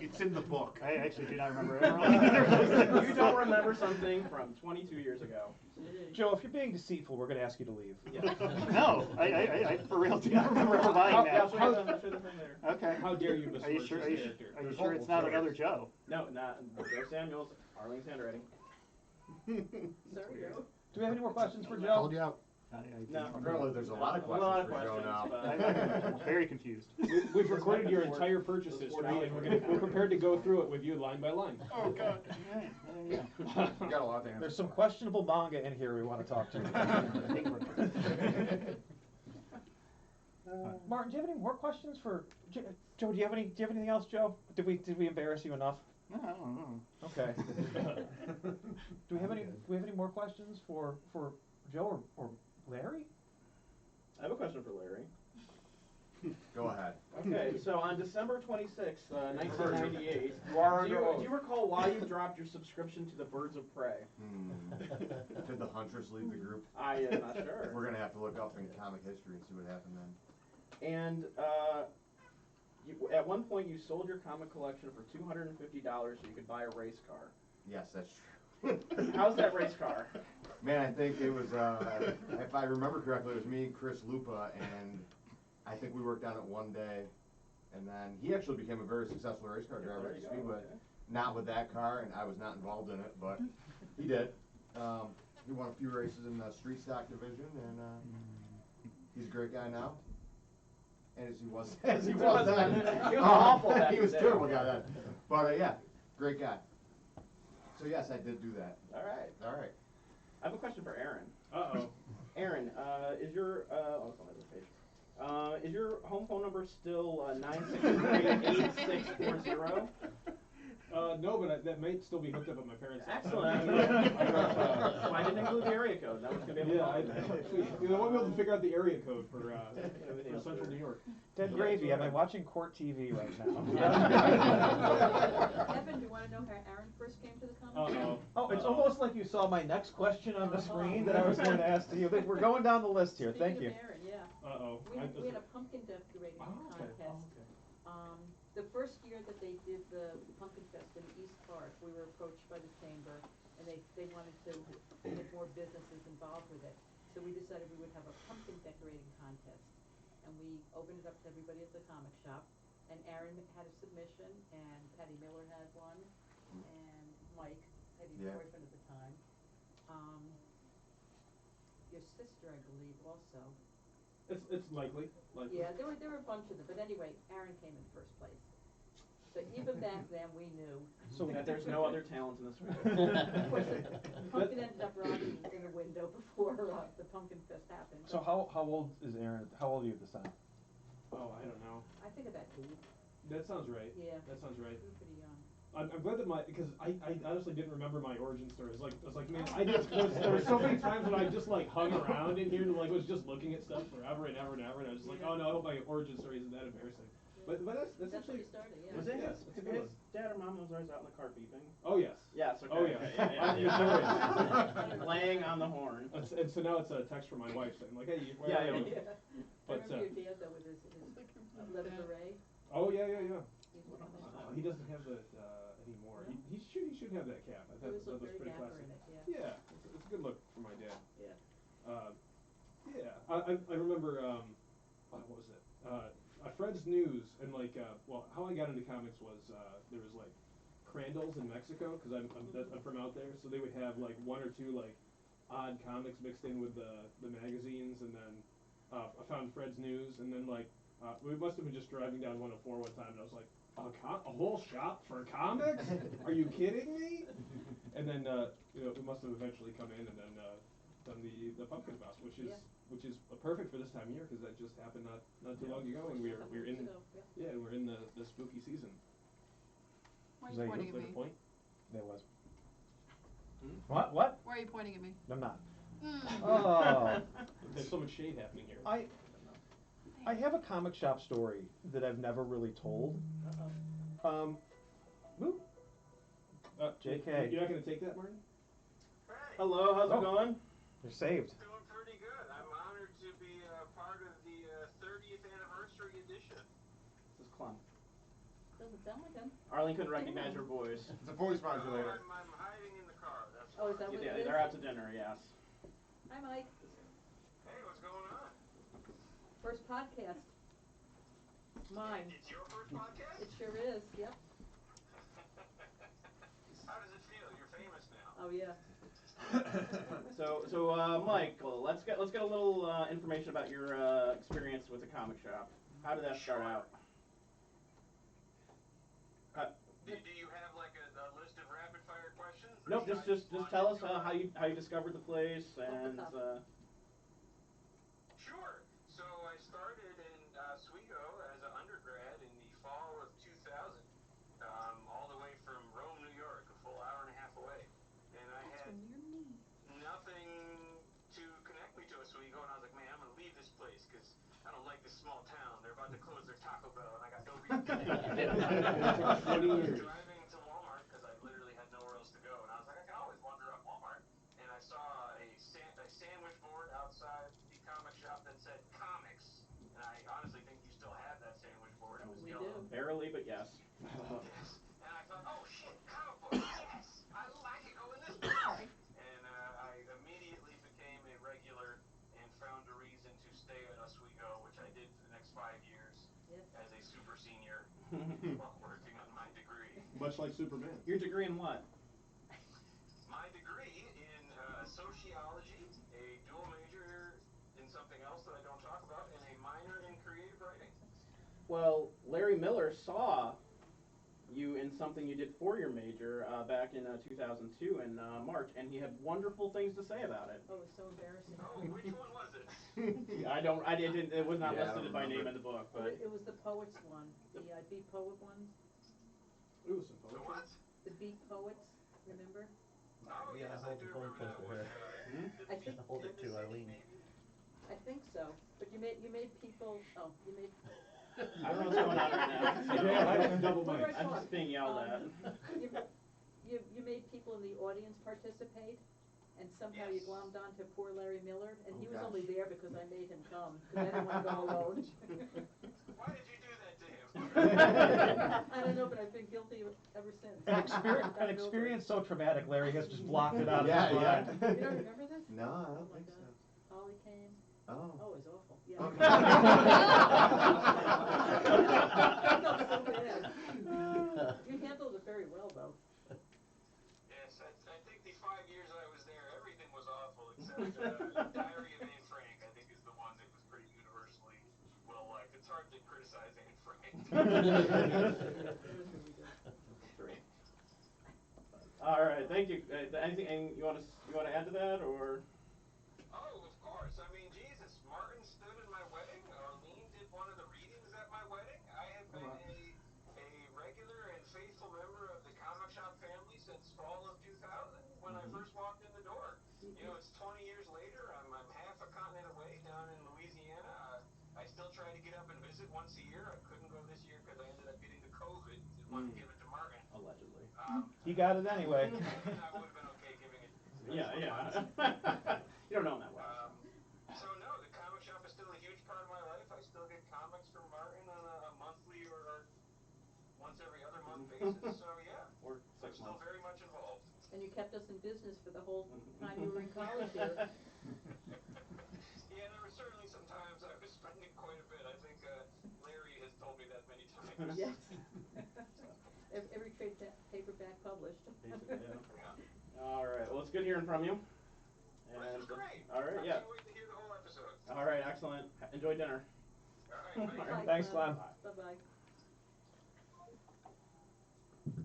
It's in the book. I actually do not remember ever liking either of those things. You don't remember something from 22 years ago. Joe, if you're being deceitful, we're going to ask you to leave. Yeah. No, I for real do not remember ever buying that. I'll show you the thing later. Okay. How dare you Are you besmirch sure? his character? Are you sure it's not another Joe? No, not Joe Samuels, Arlene's handwriting. Sorry, Joe. Do we have any more questions for Joe? Hold you out. No, Apparently there's a lot of a lot of questions for Joe questions, now. but- I'm very confused. We've recorded your entire purchase history, and we're prepared to go through it with you line by line. Oh God. You got a lot to answer. There's some questionable manga in here we want to talk to. Martin, do you have any more questions for Joe? Do you have anything else, Joe? Did we embarrass you enough? No, I don't know. Okay. Do we have any more questions for Joe or Larry? I have a question for Larry. Go ahead. Okay, so on December 26th, 1998, You do you recall why you dropped your subscription to the Birds of Prey? Did the Huntress leave the group? I am not sure. We're gonna have to look up in comic history and see what happened then. And at one point you sold your comic collection for $250 so you could buy a race car. Yes, that's true. How's that race car? Man, I think it was, if I remember correctly, it was me and Chris Lupa, and I think we worked on it one day, and then he actually became a very successful race car driver at Speedway. Okay. Not with that car, and I was not involved in it, but he did. He won a few races in the street stock division, and he's a great guy now. And as he was then. He was awful back He was then. terrible guy then. But yeah, great guy. So yes, I did do that. All right. All right. I have a question for Aaron. Uh-oh. Aaron, is your oh, it's on the other page. Is your home phone number still 963-8640? No, but that might still be hooked up at my parents' house. Excellent. So I didn't include the area code. That was gonna be able to Yeah, call you. I won't be able to figure out the area code for Central New York. Dead Gravy, am I watching Court TV right now? Evan, do you wanna know how Aaron first came to the comic? Uh-oh. Oh, it's almost like you saw my next question on the screen that I was going to ask to you. We're going down the list here. Thank you. Speaking of Aaron, yeah. Uh-oh. We had a pumpkin decorating contest. The first year that they did the Pumpkin Fest in East Park, we were approached by the chamber, and they wanted to get more businesses involved with it. So we decided we would have a pumpkin decorating contest, and we opened it up to everybody at the comic shop. And Aaron had a submission, and Patty Miller had one, and Mike, Patty's Yeah. boyfriend at the time. Your sister, I believe, also. It's likely. Yeah, there were a bunch of them, but anyway, Aaron came in first place. So even back then, we knew. So That there's no other talent in this room. Of course, the pumpkin ended up rotting in the window before the Pumpkin Fest happened. So how old is Aaron? How old are you at this time? Oh, I don't know. I think about 8. That sounds right. Yeah. That sounds right. We were pretty young. I'm glad that because I honestly didn't remember my origin story. I was like, man, there were so many times when I just like hung around in here and like was just looking at stuff forever and ever and ever, and I was just like, oh no, I hope my origin story isn't that embarrassing. But that's That's actually. when you started, yeah. Was it Yeah, his, it's a good his dad or mom was always out in the car beeping? Oh yes. Yes, okay. Oh, yeah. Okay, I'm yeah. Laying on the horn. And so now it's a text from my wife saying like, hey, where Yeah, are you? yeah. I remember your dad though with his leather beret. Oh yeah. He's one of those. He doesn't have that anymore. No? He should have that cap. I He thought was that look was very pretty dapper classic. in it, yeah. Yeah, it's a good look for my dad. Yeah. I remember, what was it? Fred's News, and like, how I got into comics was, there was like Crandall's in Mexico, because I'm from out there, so they would have like 1 or 2 like odd comics mixed in with the magazines, and then I found Fred's News, and then like, we must have been just driving down 104 one time, and I was like, A whole shop for comics? Are you kidding me? And then, we must have eventually come in and then done the pumpkin bus, which is perfect for this time of year because that just happened not too long ago, and we're in we're in the spooky season. Why are Is you that pointing you? at Is me? that a point? There was. Hmm? What? Why are you pointing at me? I'm not. Mm. Oh. There's so much shade happening here. I have a comic shop story that I've never really told. Whoop. JK. You're not gonna take that, Martin? Hello, how's Oh. it going? You're saved. Doing pretty good. I'm honored to be part of the 30th anniversary edition. This is Clem. Doesn't sound like him. Arlene couldn't recognize her voice. It's a voice modulator. I'm hiding in the car. That's Oh, is that what Yeah, it is? they're out to dinner, yes. Hi, Mike. Hey, what's going on? First podcast. Mine. It's your first podcast? It sure is, yep. How does it feel? You're famous now. Oh, yeah. So Michael, let's get a little information about your experience with the comic shop. How did that start out? Do you have like a list of rapid fire questions? Nope, just tell us how you discovered the place and. Sure. So I started in Oswego as an undergrad in the fall of 2000, all the way from Rome, New York, a full hour and a half away, and I had nothing to connect me to Oswego, and I was like, man, I'm gonna leave this place because I don't like this small town. They're about to close their Taco Bell, and I got no reason to leave. Driving to Walmart because I literally had nowhere else to go, and I was like, I can always wander up Walmart, and I saw a sandwich board outside the comic shop that said comics, and I honestly think you still have that sandwich board. It was We yellow. do. Barely, but yes. Yes. And I thought, oh shit, comic book, yes! I could go in this place. And I immediately became a regular and found a reason to stay at Oswego, which I did for the next 5 years as a super senior while working on my degree. Much like Superman. Your degree in what? My degree in sociology, a dual major in something else that I don't talk about, and a minor in creative writing. Well, Larry Miller saw you in something you did for your major back in 2002 in March, and he had wonderful things to say about it. Oh, it was so embarrassing. Oh, which one was it? It was not Yeah, I listed by name remember. in the book, but. It was the poets one, the Beat Poet one. It was some The poetry. what? The Beat Poets, remember? Oh, yes, I do remember that one. I think, Hold it to Arlene. I think so, but you made people, I don't know what's going on right now. Yeah, double What mic. do I I'm talk? just being yelled at. You made people in the audience participate, and somehow you glommed on to poor Larry Miller, and he was only there because I made him come, because I didn't want to go alone. Why did you do that to him? I don't know, but I've been guilty of it ever since. An experience so traumatic, Larry has just blocked it out of Yeah, his mind. You don't remember this? No, I Oh don't my think so. God. Holly came. Oh. Oh, it was awful. Yeah. Okay. I felt so bad. You handled it very well, though. Yes, I think the 5 years I was there, everything was awful except Diary of Anne Frank, I think is the one that was pretty universally well liked. It's hard to criticize Anne Frank. All right, thank you. Anything you want to add to that, or? Oh, of course. I mean, Jesus, Martin stood in my wedding. Arlene did one of the readings at my wedding. I have been a regular and faithful member of the comic shop family since fall of 2000 when I first walked in the door. You know, it's 20 years later. I'm half a continent away down in Louisiana. I still try to get up and visit once a year. I couldn't go this year because I ended up getting the COVID. Didn't want to give it to Martin. Allegedly. He got it anyway. I would have been okay giving it. Yeah. You don't know him that well. So no, the comic shop is still a huge part of my life. I still get comics from Martin on a monthly or once every other month basis. So yeah, Or I'm 6 still months. very much involved. And you kept us in business for the whole time you were in college here. Yeah, there were certainly some times I was spending quite a bit. I think Larry has told me that many times. Yes. Every trade paperback published. Basically, yeah. All right. Well, it's good hearing from you. This was great. All right. I Yeah. can't wait to hear the whole episode. All right. Excellent. Enjoy dinner. All right. Bye, Thanks, Glenn. Bye-bye.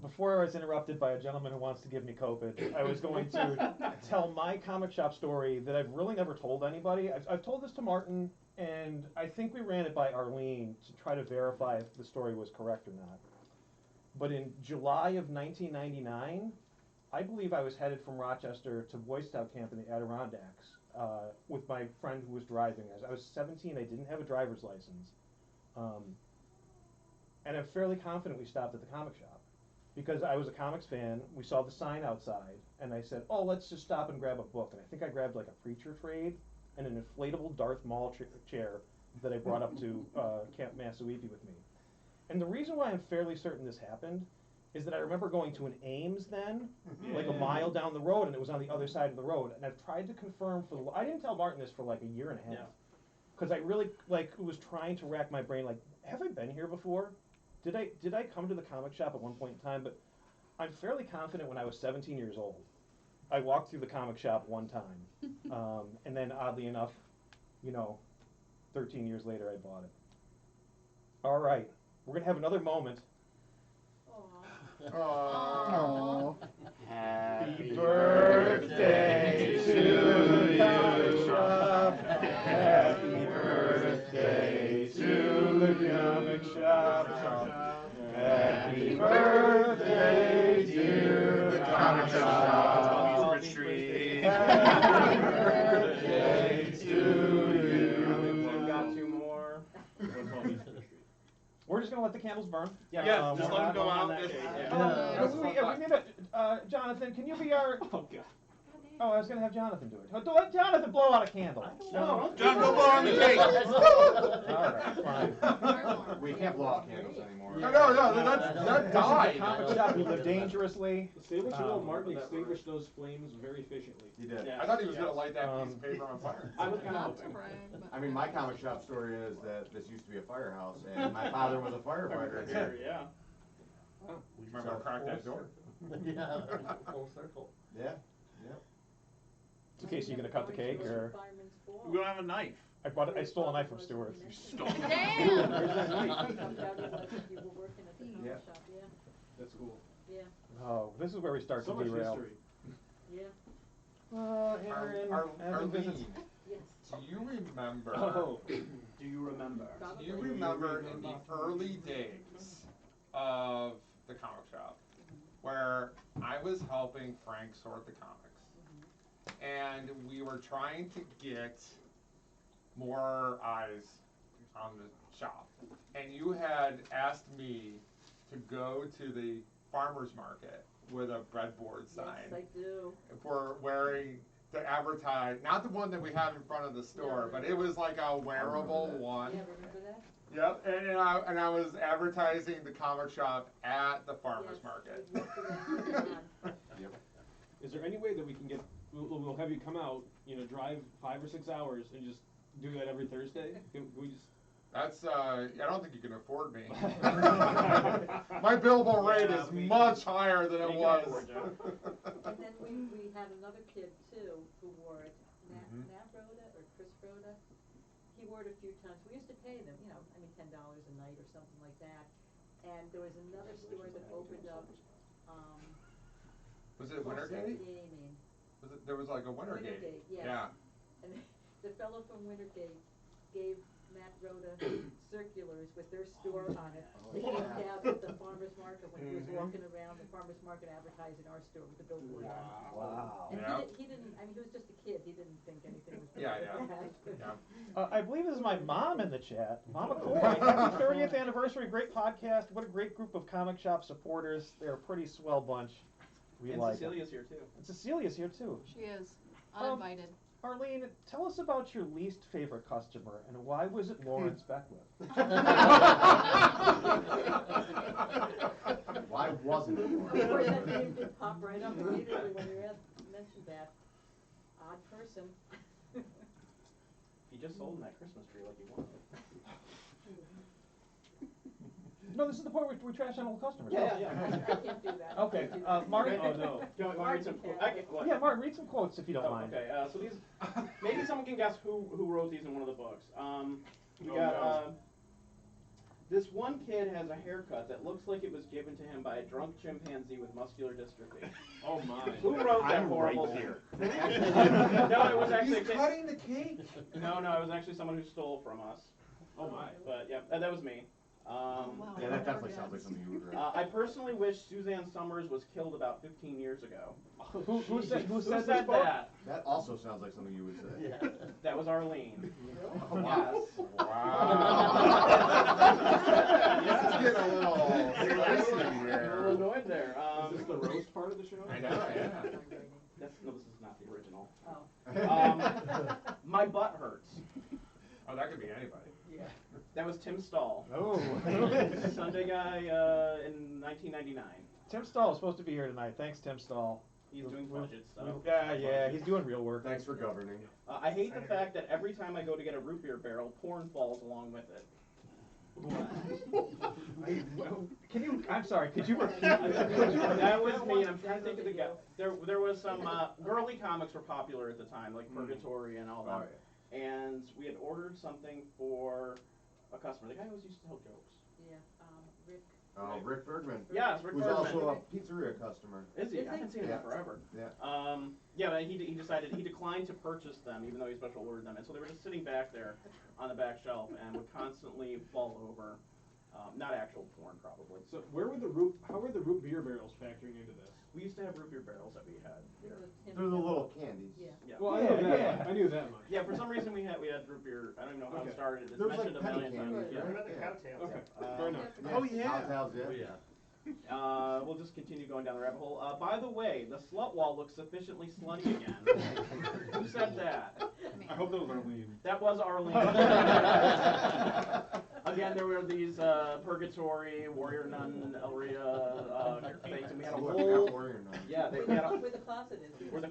before I was interrupted by a gentleman who wants to give me COVID, I was going to tell my comic shop story that I've really never told anybody. I've told this to Martin, and I think we ran it by Arlene to try to verify if the story was correct or not. But in July of 1999, I believe I was headed from Rochester to Boy Scout camp in the Adirondacks with my friend who was driving. I was 17, I didn't have a driver's license. And I'm fairly confident we stopped at the comic shop because I was a comics fan. We saw the sign outside, and I said, "Oh, let's just stop and grab a book." And I think I grabbed like a Preacher trade and an inflatable Darth Maul chair that I brought up to Camp Massawepie with me. And the reason why I'm fairly certain this happened is that I remember going to an Ames then, like a mile down the road, and it was on the other side of the road. And I've tried to confirm I didn't tell Martin this for like a year and a half, because I really was trying to rack my brain, like, have I been here before? Did I come to the comic shop at one point in time? But I'm fairly confident when I was 17 years old, I walked through the comic shop one time, and then oddly enough, 13 years later I bought it. All right, we're gonna have another moment. Aww. Happy birthday to the comic shop. Happy birthday to the comic shop. Happy birthday, dear comic shop. Retreat. Happy birthday to you. Got two more. We're just gonna let the candles burn. Yeah, just we're let them not- go out. we need Jonathan, can you be our? Oh, God. Oh, I was gonna have Jonathan do it. Let Jonathan blow out a candle. No, John, go blow on the cake. All right, fine. We can't blow out candles anymore. No, that died. Comic shop, we live dangerously. Say what you will, Martin extinguished those flames very efficiently. He did. Yeah. I thought he was gonna light that piece of paper on fire. I was kind of Not to hoping. brag, but. I mean, my comic shop story is that this used to be a firehouse, and my father was a firefighter here. Yeah. We remember to crack that door. Yeah, full circle. Yeah. Okay, so you're gonna cut the cake, or? We don't have a knife. I stole a knife from Stewart's. Damn! Where's that knife? You were working at the comic Yeah. shop, yeah, That's cool. yeah, Oh, this is where we start So to much derail. history. yeah, Aaron, having Arlene, visits. yes. do you remember? Oh. Do you remember? Do you remember in the early days of the comic shop where I was helping Frank sort the comics, and we were trying to get more eyes on the shop, and you had asked me to go to the farmer's market with a breadboard sign Yes, I do. for wearing to advertise, not the one that we have in front of the store, but it was like a wearable one. Yeah, remember that? Yep, and I was advertising the comic shop at the farmer's Yes, market. we walked around. Is there any way that we can get, we'll have you come out, drive 5 or 6 hours and just do that every Thursday? Can we just? That's, I don't think you can afford me. My billable rate is much higher than it was. And then we had another kid too who wore it, Matt Rhoda or Chris Rhoda. He wore it a few times. We used to pay them, $10 a night or something like that. And there was another store that opened up, Was it Wintergate? Gaming. There was like a Wintergate. Wintergate, yes. Yeah. And the fellow from Wintergate gave Matt Rhoda circulars with their store on it. He handed out at the farmer's market when he was walking around the farmer's market advertising our store with the billboard on it. Wow. And Yeah. he didn't, he was just a kid, he didn't think anything was Yeah, bad. yeah. I believe this is my mom in the chat. Mama Coy, happy 30th anniversary, great podcast. What a great group of comic shop supporters. They're a pretty swell bunch. We And like Cecilia's here too. it. Cecilia's here too. She is. Uninvited. Arlene, tell us about your least favorite customer and why was it Lawrence Beckwith? Why wasn't it Of more? course, that name did pop right up immediately when you mentioned that. Odd person. He just sold that Christmas tree like he wanted. No, this is the point where we trash on old customers. I can't do that. Okay, I can't do that. Martin. Oh, no. Do you want me to read some? What? Yeah, Martin, read some quotes if you don't Oh, mind. okay, so these, maybe someone can guess who wrote these in one of the books. We Oh, got, no. This one kid has a haircut that looks like it was given to him by a drunk chimpanzee with muscular dystrophy. Oh my. Who wrote that I'm horrible? right there. No, it was actually. He's cutting the cake. No, it was actually someone who stole from us. Oh my. But yeah, that was me. Yeah, that definitely sounds like something you would write. I personally wish Suzanne Summers was killed about 15 years ago. Who said Who this said book? that? That also sounds like something you would say. Yeah. That was Arlene. Wow. Yes. This is getting a little spicy I'm a here. little annoyed there. Is this the roast part of the show? I know, yeah. No, this is not the original. Oh. My butt hurts. Oh, that could be anybody. Yeah. That was Tim Stahl. Oh. Sunday guy in 1999. Tim Stahl is supposed to be here tonight. Thanks, Tim Stahl. He's doing budget stuff. Yeah, he's doing real work. Thanks for governing. I hate the fact that every time I go to get a root beer barrel, porn falls along with it. Can you? I'm sorry. Could you repeat? That was me, and I'm trying to think of the guy. There was some girly comics were popular at the time, like Purgatory and all that. Oh, And we had ordered something for a customer. The guy always used to tell jokes. Yeah, Rick. Rick Bergman. Yes, Rick Who's Bergman. also a pizzeria customer. Is he? Is I he? haven't seen him Yeah. forever. Yeah. Yeah, but he decided he declined to purchase them, even though he special ordered them, and so they were just sitting back there on the back shelf and would constantly fall over. Not actual porn, probably. So how were the root beer barrels factoring into this? We used to have root beer barrels that we had. It was Tim They're the Stahl. little candies. Yeah. Yeah. Well, I Yeah, knew that. yeah. I knew that much. Yeah, for some reason we had root beer. I don't even know how Okay. it started. It's There was like mentioned a penny million times. candies, Yeah. right? the Yeah. cowtails. Okay. Uh, Fair enough. Oh, yeah. Cocktails, Oh, yeah. yeah. We'll just continue going down the rabbit hole. By the way, the slut wall looks sufficiently slutty again. Who said that? I hope that was Arlene. That was Arlene. Again, there were these Purgatory, Warrior Nun, Elria things, and we had a whole. Warrior Nun. Yeah, Where we had a. where the closet is. Where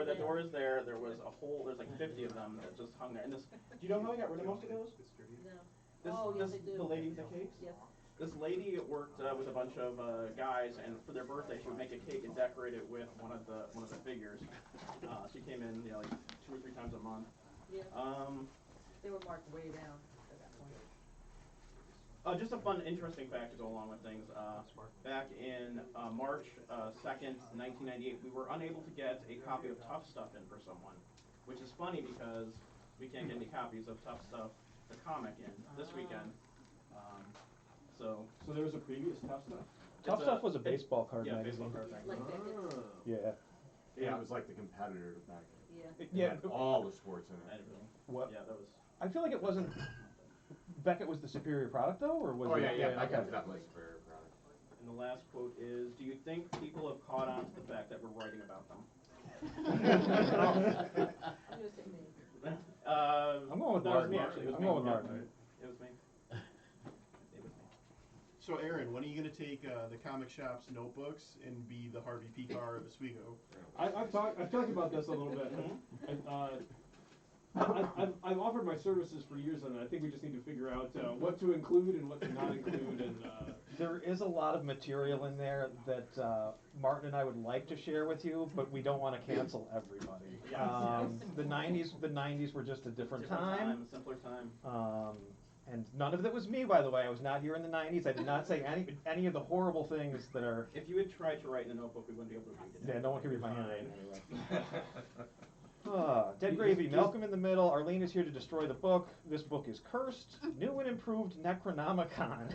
the door is there was a whole. There's like 50 of them that just hung there. And this. Do you know how I got rid of most of those? No. This, Oh, yes, this I do. the lady with the cakes. Yes. This lady worked with a bunch of guys, and for their birthday, she would make a cake and decorate it with one of the figures. She came in, like 2 or 3 times a month. Yeah. They were marked way down at that point. Just a fun, interesting fact to go along with things. Back in March 2nd, 1998, we were unable to get a copy of Tough Stuff in for someone, which is funny because we can't get any copies of Tough Stuff, the comic, in this weekend. So there was a previous Tough Stuff? Tough Stuff was a baseball card yeah, magazine. baseball card magazine. Like Beckett's. Yeah. Yeah, it was like the competitor to back. Yeah. It Yeah. had all the sports in it. Everything. What? Yeah, that was. I feel like it wasn't. Beckett was the superior product though, or was Oh it? yeah, yeah, that okay. guy's definitely a superior product. And the last quote is, do you think people have caught on to the fact that we're writing about them? I'm gonna say me. I'm going with no, it was Martin. me, actually. It was I'm me. going with Yeah, Martin. It was me. It was me. So Aaron, when are you gonna take the comic shop's notebooks and be the Harvey Picar of Oswego? I've talked about this a little bit. I've offered my services for years on it. I think we just need to figure out what to include and what to not include. And There is a lot of material in there that Martin and I would like to share with you, but we don't want to cancel everybody. Yes. The '90s were just a different time. A simpler time. And none of it was me, by the way. I was not here in the '90s. I did not say any of the horrible things that are. If you had tried to write in a notebook, we wouldn't be able to read it. Yeah, no one can read my handwriting. Anyway. Dead Gravy, Malcolm in the Middle. Arlene is here to destroy the book. This book is cursed. New and improved Necronomicon.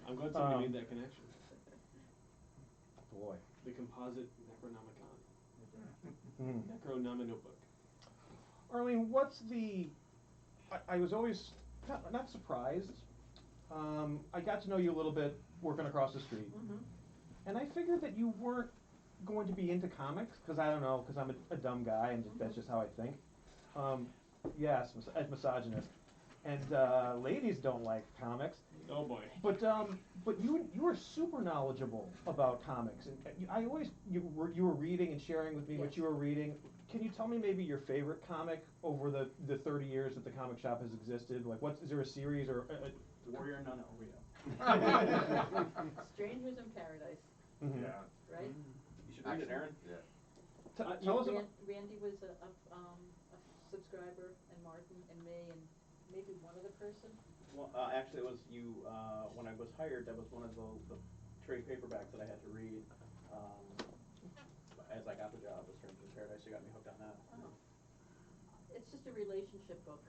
I'm glad somebody made that connection. Boy. The composite Necronomicon. Mm. Necronoma notebook. Arlene, what's the? I was always not surprised. I got to know you a little bit working across the street, and I figured that you weren't going to be into comics because I don't know, because I'm a dumb guy and that's just how I think. Yes, misogynist, and ladies don't like comics. Oh boy. But you are super knowledgeable about comics, and you were reading and sharing with me what you were reading. Can you tell me maybe your favorite comic over the 30 years that the comic shop has existed? Like, is there a series or? Warrior Nun Elria. Strangers in Paradise, Yeah. right? You should read it, Aaron. Yeah. Tell us about. Randy was a subscriber, and Martin and me, and maybe one other person. Well, actually, it was you, when I was hired, that was one of the trade paperbacks that I had to read, as I got the job, was Strangers in Paradise, you got me hooked on that. Oh. It's just a relationship book,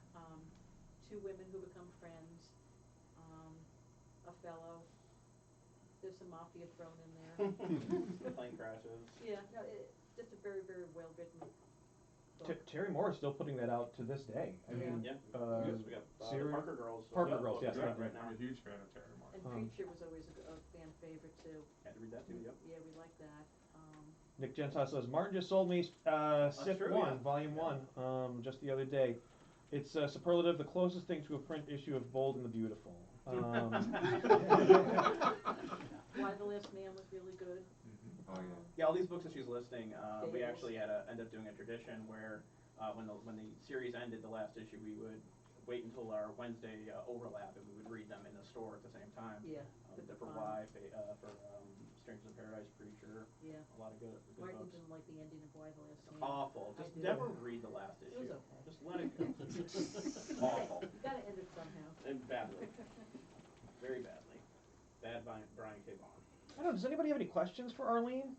two women who become friends, a fellow, there's some mafia thrown in there. Plane crashes. Yeah, no, just a very, very well-written book. Terry Moore is still putting that out to this day. I mean, Yeah, uh, yes, we got, the Siri- Parker Girls. Parker book Girls, yes, out thank you. right now. I'm a huge fan of Terry Moore. And Preacher was always a fan favorite too. Had to read that too, yep. Yeah, we like that. Nick Gentile says, Martin just sold me SIP true, 1, yeah. Volume 1, just the other day. It's superlative, the closest thing to a print issue of Bold and the Beautiful. Why the Last Man was really good. Oh, yeah. Yeah, all these books that she's listing, we Fables. actually had to end up doing a tradition where, when the series ended, the last issue, we would wait until our Wednesday overlap and we would read them in the store at the same time. Yeah. For Y, for Strangers in Paradise, Preacher, Yeah. a lot of good Martin books. didn't like the ending of Why the Last It's Man. awful. I Just do. never read the last It issue. was okay. Just let it go. Awful. You gotta end it somehow. And badly. Very badly. Bad Brian K. Vaughan. I don't know, does anybody have any questions for Arlene?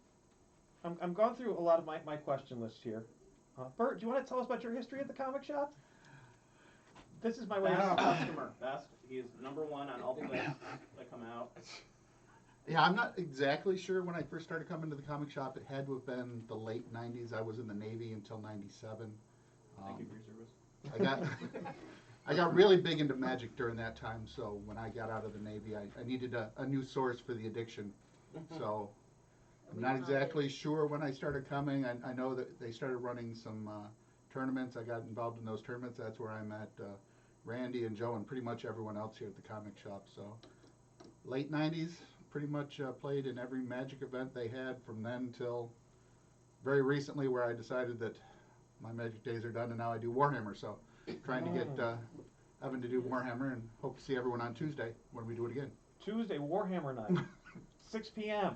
I'm going through a lot of my question list here. Bert, do you want to tell us about your history at the comic shop? This is my way Best of... customer. Best. He is #1 on all the lists that come out. Yeah, I'm not exactly sure when I first started coming to the comic shop. It had to have been the late 90s. I was in the Navy until 97. Thank you for your service. I got really big into magic during that time, so when I got out of the Navy, I needed a new source for the addiction. So I'm not exactly sure when I started coming. I know that they started running some tournaments. I got involved in those tournaments. That's where I met Randy and Joe and pretty much everyone else here at the comic shop. So late 90s, pretty much played in every magic event they had from then till very recently, where I decided that my magic days are done and now I do Warhammer. So trying to get having to do Warhammer, and hope to see everyone on Tuesday when we do it again. Tuesday, Warhammer night, 6 p.m.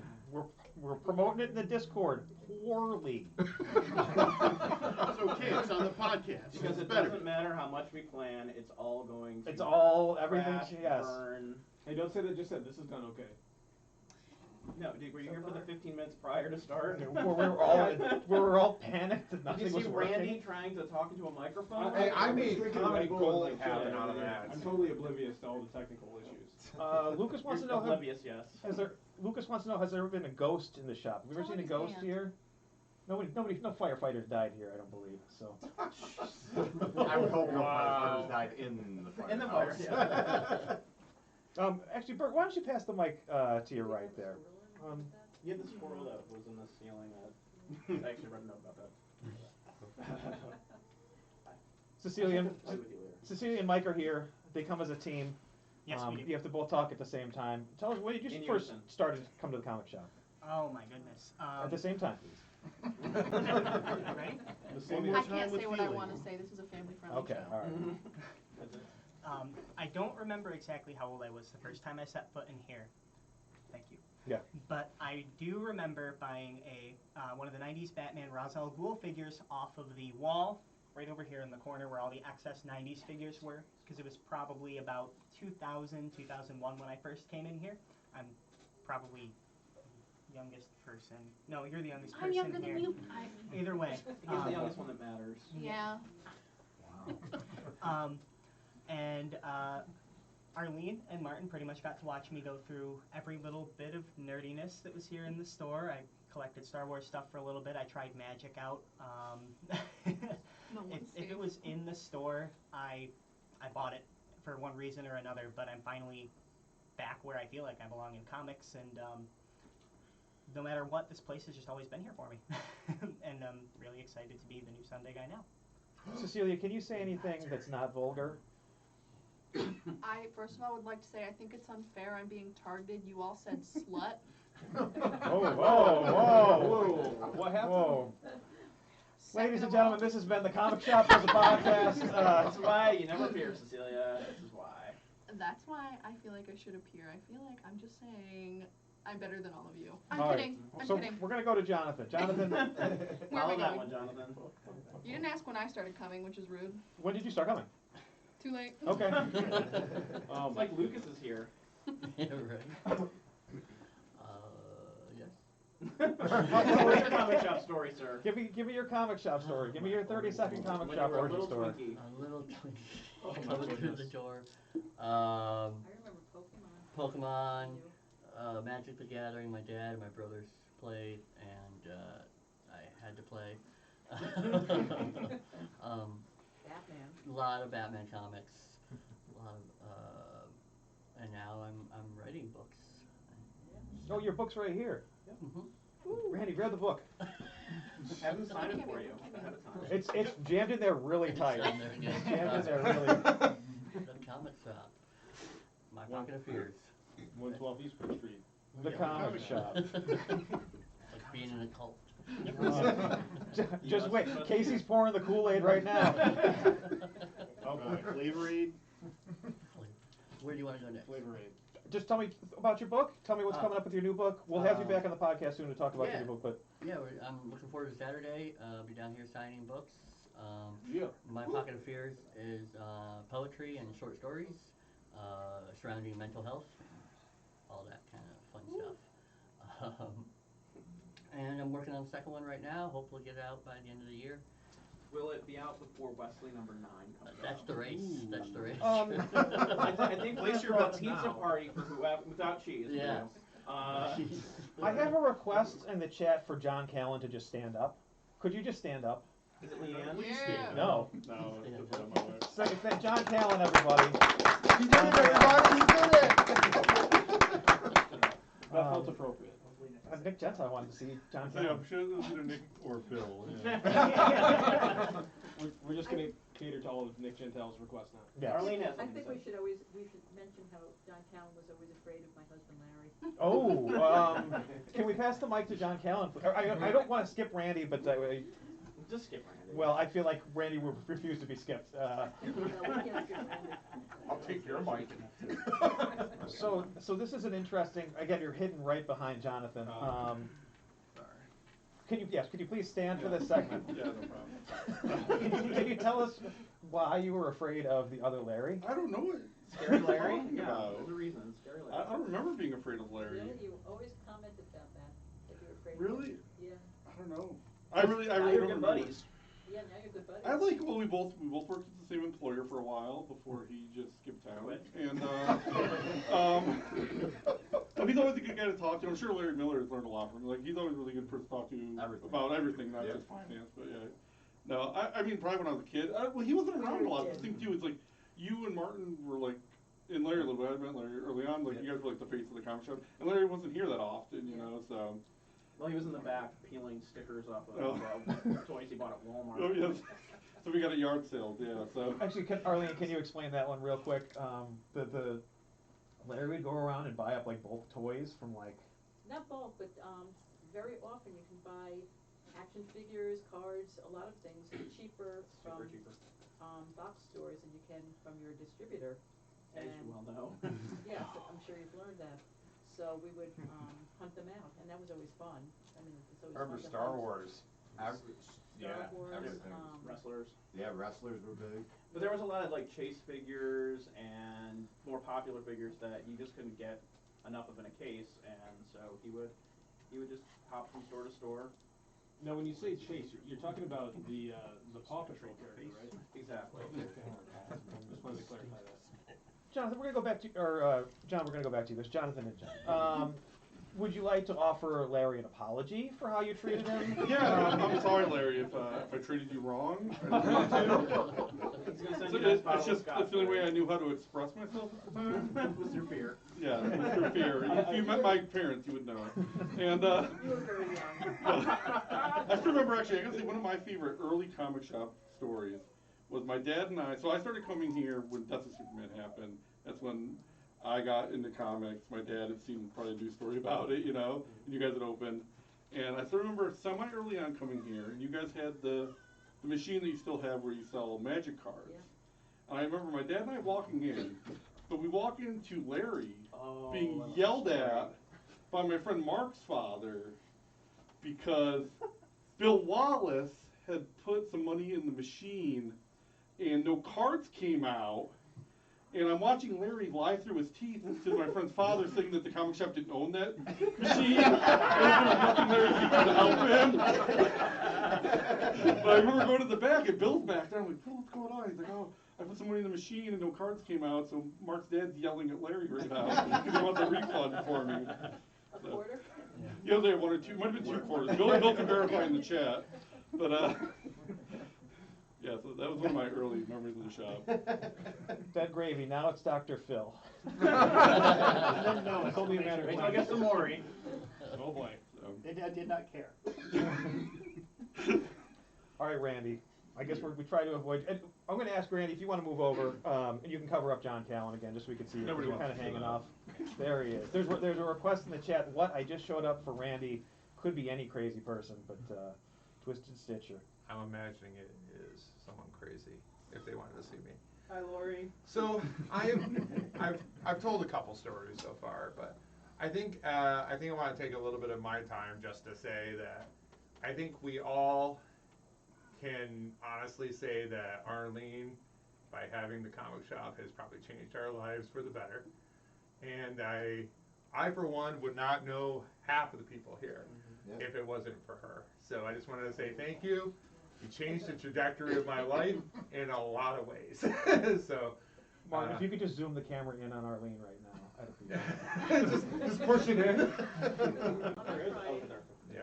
We're promoting it in the Discord poorly. It's okay, it's on the podcast. Because It's it better. doesn't matter how much we plan, it's all going to It's all, everything, crash, yes. burn. Hey, don't say that, just said, this has gone okay. No, were you here for the 15 minutes prior to start? We were all panicked that nothing Did you was see working. Randy trying to talk into a microphone? Hey, I made drinking comedy Red Bull gold and, like, happen yeah, out of yeah. that. I'm totally oblivious to all the technical issues. Lucas wants to You're know, oblivious, yes. Lucas wants to know, has there ever been a ghost in the shop? Have you ever seen a ghost here? No firefighters died here, I don't believe, so. I would hope no firefighters died in the fire. In the fire, yeah. Actually, Bert, why don't you pass the mic to your right there? You had the squirrel that was in the ceiling. I actually read a note about that. Cecilia I'll play with you later. Cecilia and Mike are here. They come as a team. Yes, we do. You have to both talk at the same time. Tell us, when did you In first unison. started to come to the comic shop? Oh my goodness. At the same time, please. Ready? I can't say what I want to say. This is a family-friendly Okay, show. all right. I don't remember exactly how old I was the first time I set foot in here. Thank you. Yeah. But I do remember buying one of the 90s Batman Ra's al Ghul figures off of the wall right over here in the corner where all the excess 90s figures were, because it was probably about 2000, 2001 when I first came in here. I'm probably youngest person. No, you're the youngest person I'm younger here. than you. Either way. He's the youngest one that matters. Yeah. And Arlene and Martin pretty much got to watch me go through every little bit of nerdiness that was here in the store. I collected Star Wars stuff for a little bit. I tried magic out. If it was in the store, I bought it for one reason or another, but I'm finally back where I feel like I belong in comics, and no matter what, this place has just always been here for me. And I'm really excited to be the new Sunday guy now. Cecilia, can you say anything that's not vulgar? I, first of all, would like to say I think it's unfair I'm being targeted. You all said slut. Whoa. What happened? Whoa. Ladies and gentlemen, this has been the Comic Shop as a podcast. That's why you never appear, Cecilia. This is why. That's why I feel like I should appear. I feel like I'm just saying I'm better than all of you. I'm All right. kidding. I'm So kidding. we're going to go to Jonathan. Jonathan, Where am I Follow that going? one, Jonathan. You didn't ask when I started coming, which is rude. when did you start coming? Too late. Okay. It's like Lucas is here. Yeah, right. Yes. What's your comic shop story, sir? Give me your comic shop story. Give me your 30-second comic When shop you were a origin little story. Twinkie. A little Twinkie Oh my coming through the goodness. door. I remember Pokemon. Pokemon, Magic the Gathering. My dad and my brothers played, and I had to play. Batman. A lot of Batman comics. A lot of, and now I'm writing books. Oh, your book's right here. Mhm. Randy, grab the book. Have them sign it for you ahead of time. It's jammed in there really tight. It's in there, yeah. It's jammed in there really. The comic shop. My Pocket of Fears. 112 East Bridge Street. The comic shop. Like being in a cult. Just wait. Casey's pouring the Kool-Aid right now. Oh boy, Flavor Aid. Where do you want to go next? Flavor Aid. Just tell me about your book. Tell me what's coming up with your new book. We'll have you back on the podcast soon to talk about your new book. But yeah, I'm looking forward to Saturday. I'll be down here signing books. Yeah. My Pocket of Fears is poetry and short stories surrounding mental health, all that kind of fun stuff. And I'm working on the second one right now. Hopefully get it out by the end of the year. Will it be out before Wesley #9 comes That's out? the race. That's the race. I think place your That's pizza now. party for whoever without cheese. Yeah. I have a request in the chat for John Callan to just stand up. Could you just stand up? Is it Leanne? Yeah. No. No, it's the on my way. Say John Callan, everybody. You did it, everybody, you did it! That felt appropriate. Nick Gentile wanted to see John Yeah, Callan. I'm sure this is either Nick or Bill. We're just gonna cater to all of Nick Gentile's requests now. Yes. Arlene has I something think to we say. should mention how John Callan was always afraid of my husband Larry. Oh, can we pass the mic to John Callan? I don't want to skip Randy, but Just skip Randy. well, I feel like Randy will refuse to be skipped. No, we can't skip Randy. I'll take your mic. So this is an interesting. Again, you're hidden right behind Jonathan. Could you please stand for this segment? Yeah, no problem. Can you tell us why you were afraid of the other Larry? I don't know what. Scary Larry? Talking Yeah, about. there's a reason. Scary I Larry. don't remember being afraid of Larry. Really? You always commented about that you were afraid of Really? him. Yeah. I don't know. I really Now don't you're good remember. buddies. Yeah, now you're good buddies. I like. Well, we both worked at the same employer for a while before he just skipped town. Quit. And he's always a good guy to talk to. I'm sure Larry Miller has learned a lot from him. Like he's always a really good person to talk to about everything, not just finance. But yeah, no, I mean probably when I was a kid. Well, he wasn't around a lot. The thing too is like you and Martin were like. And Larry a little bit. I met Larry early on. Like you guys were like the face of the comic shop, and Larry wasn't here that often, you know. So. Well, he was in the back peeling stickers off of toys he bought at Walmart. Oh yes. So we got a yard sale, yeah. So. Actually, Arlene, can you explain that one real quick? The Larry would go around and buy up like bulk toys from like. Not bulk, but very often you can buy action figures, cards, a lot of things cheaper from box stores than you can from your distributor. As you well know. Yes, I'm sure you've learned that. So we would hunt them out, and that was always fun. I mean, it's always I remember fun to Star hunt. Wars. Star Wars, everything. Wrestlers. Yeah, wrestlers were big. But there was a lot of like chase figures and more popular figures that you just couldn't get enough of in a case, and so he would just hop from store to store. Now, when you say chase, you're talking about the Paw Patrol character, right? Exactly. Just wanted to clarify that. Jonathan, we're gonna go back to, or John, we're gonna go back to you. There's Jonathan and John. Would you like to offer Larry an apology for how you treated him? Yeah, I'm sorry, Larry, if I treated you wrong. It's just that's the only way I knew how to express myself at the time. Was your fear? Yeah, it was through fear. If you met my parents, you would know. And You were very young. I still remember actually. I gotta say one of my favorite early comic shop stories was my dad and I. So I started coming here when Death of Superman happened. That's when I got into comics. My dad had seen probably a news story about it, you know, and you guys had opened. And I still remember semi-early on coming here, and you guys had the machine that you still have where you sell magic cards. Yeah. And I remember my dad and I walking in, but we walk into Larry being that's yelled scary. at by my friend Mark's father because Bill Wallace had put some money in the machine and no cards came out. And I'm watching Larry lie through his teeth to my friend's father, saying that the comic shop didn't own that machine. And there was nothing there to help him. But I remember going to the back, and Bill's back there. I'm like, Bill, what's going on? He's like, oh, I put some money in the machine and no cards came out, so Mark's dad's yelling at Larry right now because he wants a refund for me. A quarter? Yeah, they had 1 or 2, might have been 2 quarters. Bill can verify in the chat. But yeah, so that was one of my early memories of the shop. Dead gravy. Now it's Dr. Phil. No, It's only a matter of wait till I time. get some Maury. Oh boy. So. I did not care. All right, Randy. I guess we try to avoid. And I'm going to ask Randy if you want to move over, and you can cover up John Callan again, just so we can see. Nobody We're wants kind of to see hanging that. off. There he is. There's a request in the chat. What I just showed up for Randy could be any crazy person, but Twisted Stitcher. I'm imagining it is someone crazy if they wanted to see me. Hi, Lori. So I've told a couple stories so far, but I think I want to take a little bit of my time just to say that I think we all can honestly say that Arlene, by having the comic shop, has probably changed our lives for the better. And I for one would not know half of the people here if it wasn't for her. So I just wanted to say thank you. You changed the trajectory of my life in a lot of ways. So, Martin, if you could just zoom the camera in on Arlene right now, I'd appreciate it. just push it in. Yeah. Yeah.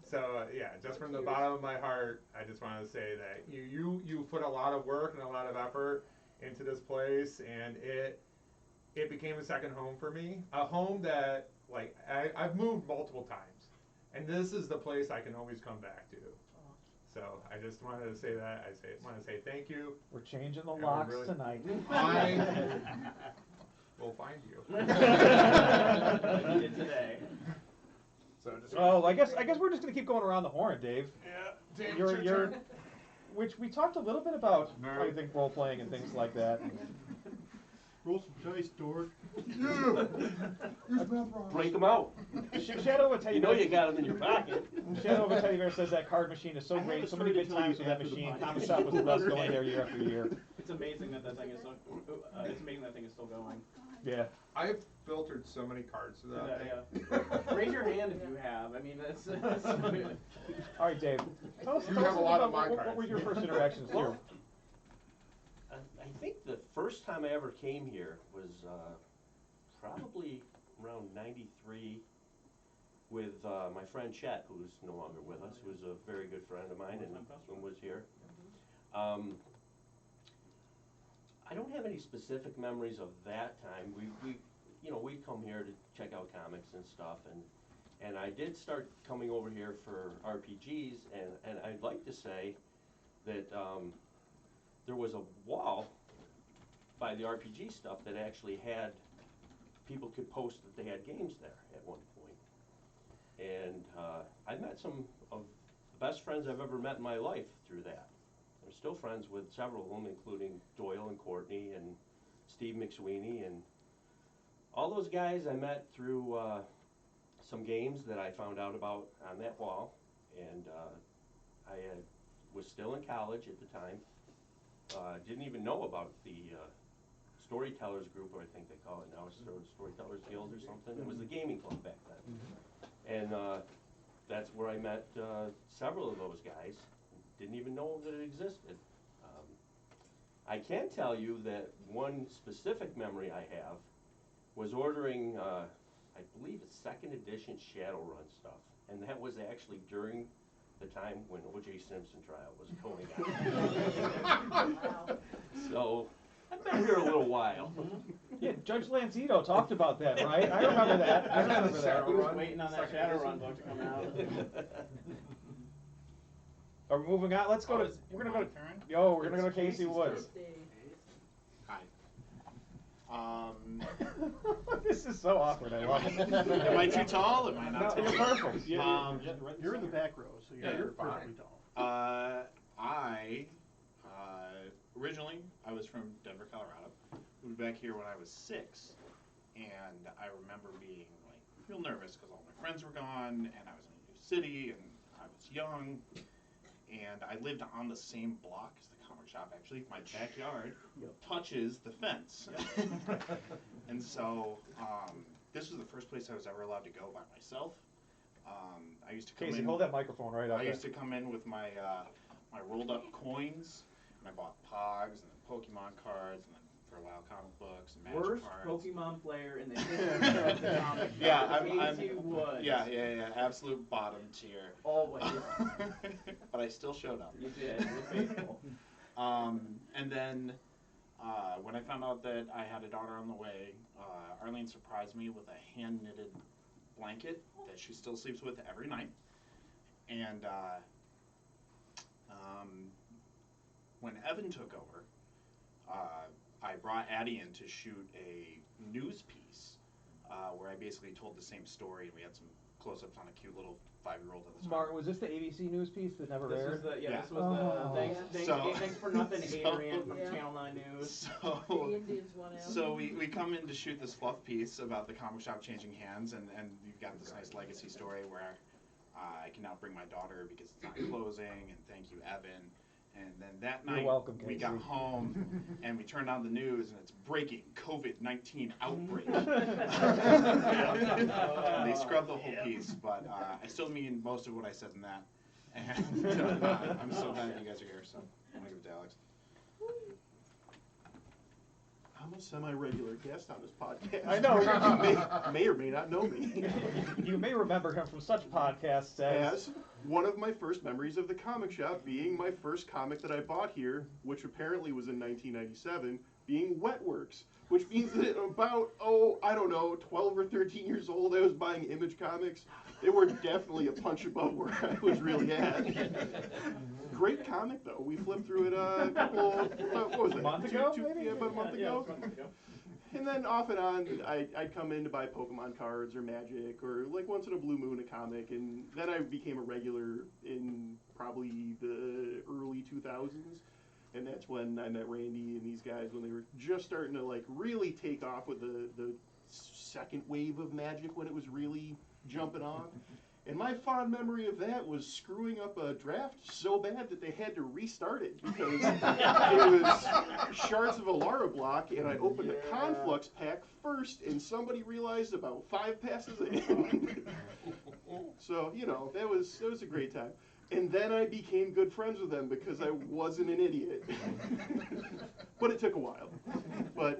So yeah, just from the bottom of my heart, I just want to say that you put a lot of work and a lot of effort into this place, and it became a second home for me. A home that like I've moved multiple times, and this is the place I can always come back to. So I just wanted to say that. I want to say thank you. We're changing the And locks really- tonight. I will find you. Like you did today. So just Oh, I guess we're just gonna keep going around the horn, Dave. Yeah, Dave, You're, it's your turn. which we talked a little bit about. No. I think role playing and things like that. Roll some dice, dork. Break them out. Shadow of a Teddy You know Bear. you got them in your pocket. Shadow of a Teddy Bear says that card machine is so I have great. a So many story good to tell times you with that after the machine. podcast. Comic shop was the best going there year after year. It's amazing that thing is still. It's amazing that thing is still going. Yeah. I've filtered so many cards to that thing. Yeah. Raise your hand if you have. I mean, that's. All right, Dave. Tell us You tell have us a lot about of my what cards. were your first interactions here? Well, I think the first time I ever came here was probably around '93 with my friend Chet, who's no longer with us, who was a very good friend of mine and was here. I don't have any specific memories of that time. We'd come here to check out comics and stuff, and I did start coming over here for RPGs, and I'd like to say that there was a wall by the RPG stuff that actually had, people could post that they had games there at one point. And I met some of the best friends I've ever met in my life through that. I'm still friends with several of them, including Doyle and Courtney and Steve McSweeney, and all those guys I met through some games that I found out about on that wall. And I was still in college at the time. Didn't even know about the Storytellers Group, or I think they call it now, Storytellers Guild or something. It was the gaming club back then. And that's where I met several of those guys. Didn't even know that it existed. I can tell you that one specific memory I have was ordering, I believe it's second edition Shadowrun stuff. And that was actually during the time when O.J. Simpson trial was going on. So I've been here a little while. Yeah, Judge Lanzito talked about that, right? I remember that. I remember that. He was waiting on that Shadowrun book to come out. Are we moving on? Let's go to. We're gonna go to. Yo, we're gonna go to Casey Woods. Hi. This is so awkward. I love it. Am I too tall? Am I not No, tall? you're perfect. You're in the back row, so you're perfectly tall. Originally, I was from Denver, Colorado. Moved back here when I was 6, and I remember being like real nervous because all my friends were gone, and I was in a new city, and I was young, and I lived on the same block as the comic shop. Actually, my backyard touches the fence. And so this was the first place I was ever allowed to go by myself. I used to come Casey, in. hold that microphone right up I there. used to come in with my my rolled up coins, and I bought Pogs and then Pokemon cards, and then for a while comic books and Magic Worst cards. Pokemon player in the history of the comic shop. Yeah, Casey Woods. yeah, absolute bottom tier. Always. But I still showed up. You did. You were faithful. And then when I found out that I had a daughter on the way, Arlene surprised me with a hand knitted blanket that she still sleeps with every night. And when Evan took over, I brought Addie in to shoot a news piece where I basically told the same story, and we had some close-ups on a cute little 5-year-old at the time. Mark, was this the ABC News piece that never aired? This was the thanks for nothing, Adrian from Channel 9 News. The Indians won out. So we come in to shoot this fluff piece about the comic shop changing hands, and you've got this nice legacy story where I can now bring my daughter because it's not closing, and thank you, Evan. And then that night, You're welcome, we got Casey. home, and we turned on the news, and it's breaking COVID-19 outbreak. And they scrubbed the whole piece, but I still mean most of what I said in that. And I'm so glad you guys are here, so I'm going to give it to Alex. I'm a semi-regular guest on this podcast. I know. You may or may not know me. You may remember him from such podcasts as one of my first memories of the comic shop being my first comic that I bought here, which apparently was in 1997, being Wetworks, which means that at about, 12 or 13 years old, I was buying Image comics. They were definitely a punch above where I was really at. Great comic, though. We flipped through it a couple, what was it? Month ago, maybe? Yeah, about a month ago. And then off and on, I'd come in to buy Pokemon cards or Magic or like once in a blue moon a comic, and then I became a regular in probably the early 2000s, and that's when I met Randy and these guys when they were just starting to like really take off with the second wave of Magic when it was really jumping on. And my fond memory of that was screwing up a draft so bad that they had to restart it because it was Shards of Alara block, and I opened a Conflux pack first, and somebody realized about 5 passes in. So, that was a great time. And then I became good friends with them because I wasn't an idiot. But it took a while. But,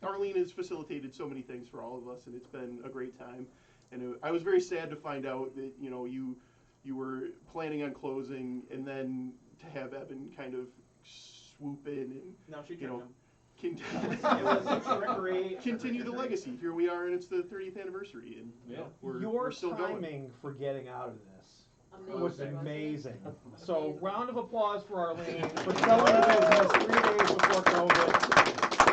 Arlene has facilitated so many things for all of us, and it's been a great time. And I was very sad to find out that, you were planning on closing, and then to have Evan kind of swoop in and, No, she turned him. Continue the legacy. Here we are, and it's the 30th anniversary, and we're still going. Your timing for getting out of this was amazing. So, round of applause for Arlene for selling the business 3 days before COVID.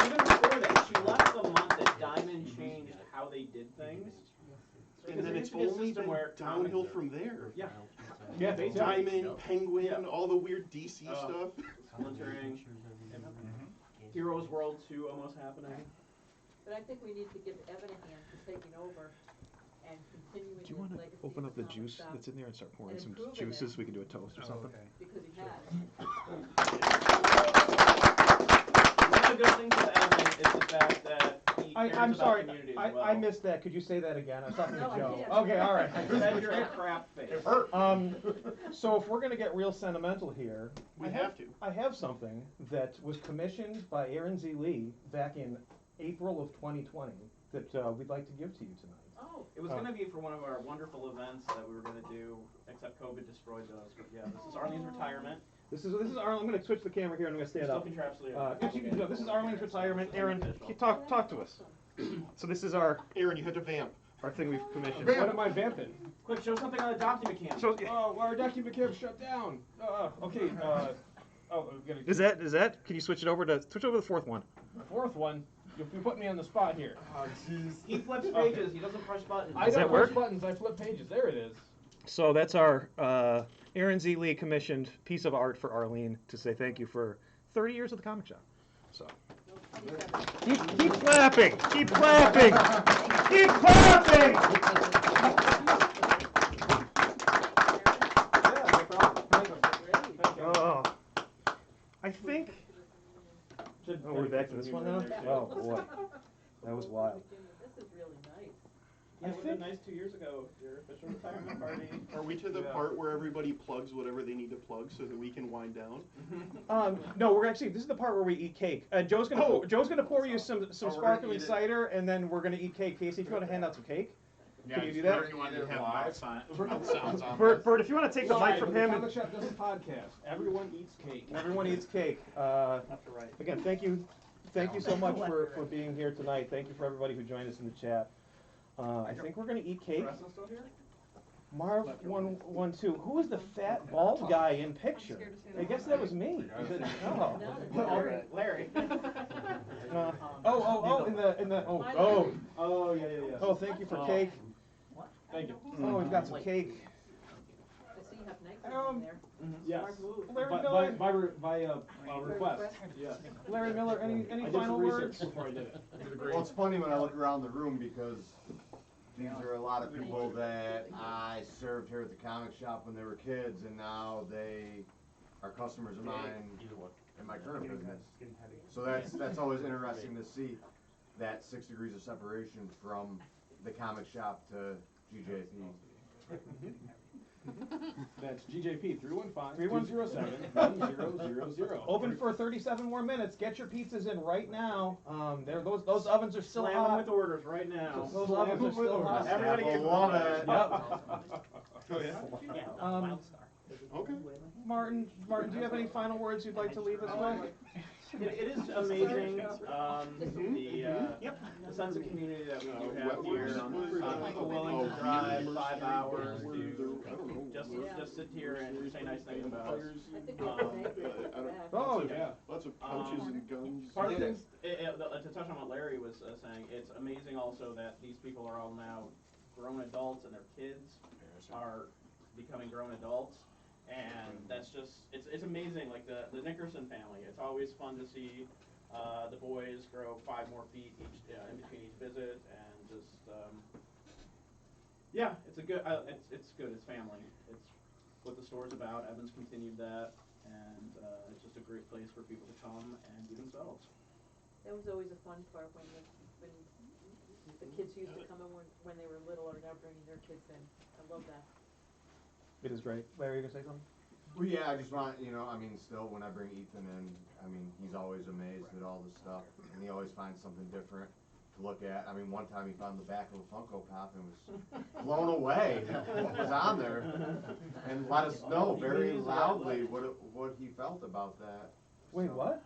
Even before that, she left the month that Diamond changed how they did things. And then it's only been downhill from there. Yeah. Yeah, Diamond, Penguin, all the weird DC stuff. Splintering. Heroes World 2 almost happening. But I think we need to give Evan a hand for taking over and continuing Do you want to legacy open of up the comic juice shop that's in there and start pouring and some improving juices? it. We can do a toast or something. Because he has. One of the good things with Evan is the fact that he cares I'm about sorry, community as well. I missed that. Could you say that again? I was talking to No, I Joe. can't. Okay, all right. Said you're a crap face. It hurt. So if we're going to get real sentimental here, We have to. I have something that was commissioned by Aaron Z. Lee back in April of 2020 that we'd like to give to you tonight. Oh. It was going to be for one of our wonderful events that we were going to do, except COVID destroyed those. But yeah, this is Arlene's retirement. This is Arlene. I'm going to switch the camera here and I'm going to stand Still up. contraptually. Yes, you can do it. This is Arlene's retirement. Aaron, talk to us. So this is our Aaron, you had to vamp. Our thing we've commissioned. Vamp. What am I vamping? Quick, show something on the document cam. Oh, our document cam shut down. Okay. Is that? Can you switch over to the fourth one? The fourth one. You're putting me on the spot here. Oh, jeez. He flips pages. He doesn't push buttons. I don't push buttons. I flip pages. There it is. So that's our Aaron Z. Lee commissioned piece of art for Arlene to say thank you for 30 years of the comic shop. So keep clapping. Keep clapping. Keep clapping. Oh, we're back to this one now? Oh, boy. That was wild. This is really nice. Yeah, it would have been nice 2 years ago, your official retirement party. Are we to the Yeah. part where everybody plugs whatever they need to plug so that we can wind down? No, we're actually, this is the part where we eat cake. Joe's gonna pour you some we're gonna sparkling eat it. cider, and then we're gonna eat cake. Casey, if you wanna hand out some cake? Yeah, Can you do just that? Bert, you want to have Live. mouth sounds on Bert, this. Bert, if you wanna take the mic from him. Comic Shop does a podcast. Everyone eats cake. Everyone eats cake. Again, thank you so much for being here tonight. Thank you for everybody who joined us in the chat. I think we're gonna eat cake. Russell's still here? Marv 112. Who is the fat bald guy in picture? I guess that was me. Oh. Larry. In the Oh, yeah. Oh, thank you for cake. Thank you. Oh, we've got some cake. I see you have nice in there. Yes. Smart move. Larry By Miller. request. Yeah. Larry Miller, any I did final some research words? before I did it. Well, it's funny when I look around the room because these are a lot of people that I served here at the comic shop when they were kids, and now they are customers of mine in my current business. So that's always interesting to see that 6 degrees of separation from the comic shop to GJP. That's GJP 315-207-1000. Open for 37 more minutes. Get your pizzas in right now. Those ovens are still Slam hot. them with orders right now. Those ovens are still hot. Everybody I get love it. Yep. Okay. Martin, do you have any final words you'd like to leave us with? It is amazing, the sense of community that we do have here. People willing to drive 5 hours to just sit here and say nice things about us. Oh, yeah. Lots of punches and guns. Part of things, to touch on what Larry was saying, it's amazing also that these people are all now grown adults and their kids are becoming grown adults. And that's just, it's amazing, like the Nickerson family. It's always fun to see the boys grow 5 more feet each in between each visit, and just yeah, it's a good, it's good. It's family. It's what the store's about. Evans continued that, and it's just a great place for people to come and be themselves. That was always a fun part when the kids used to come in when they were little or now bringing their kids in. I love that. It is great. Larry, you gonna say something? Well, yeah, I just want, still when I bring Ethan in, he's always amazed at all the stuff, and he always finds something different to look at. One time he found the back of a Funko Pop and was blown away what was on there, and let us know very loudly what he felt about that. Wait, what?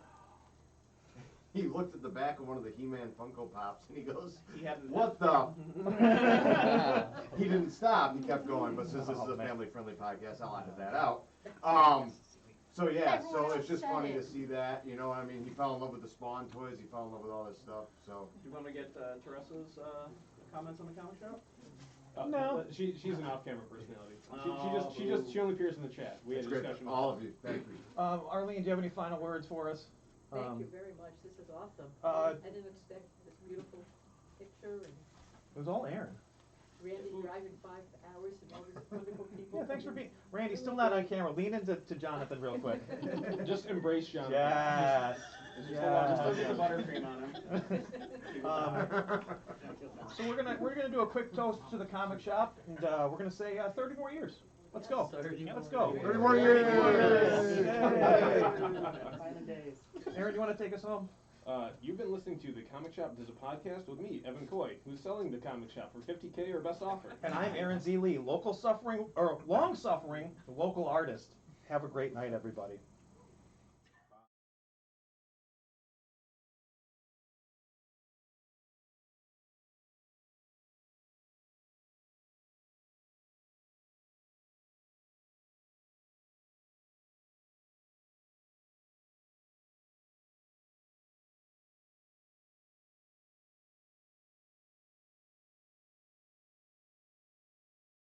He looked at the back of one of the He-Man Funko Pops and he goes, hadn't- "What the?" He didn't stop. He kept going. But since this is a family-friendly podcast, I'll edit that out. So yeah, so it's just funny to see that. He fell in love with the Spawn toys. He fell in love with all this stuff. So. Do you want to get Teresa's comments on the comic shop? No. She's an off-camera personality. Oh, She only appears in the chat. We had That's a great. discussion. All of you. Thank you. Arlene, do you have any final words for us? Thank you very much. This is awesome. I didn't expect this beautiful picture and It was all Aaron. Randy driving 5 hours and all these wonderful people. Yeah, thanks for being. Randy, still not on camera. Lean into Jonathan real quick. Just embrace Jonathan. Yes. Just don't get the buttercream on him. So we're gonna do a quick toast to the comic shop, and we're gonna say 30 more years. Let's go. Let's go. 30 more years. Aaron, you want to take us home? You've been listening to The Comic Shop Does a Podcast with me, Evan Coy, who's selling The Comic Shop for $50K or best offer. And I'm Aaron Z. Lee, long-suffering local artist. Have a great night, everybody.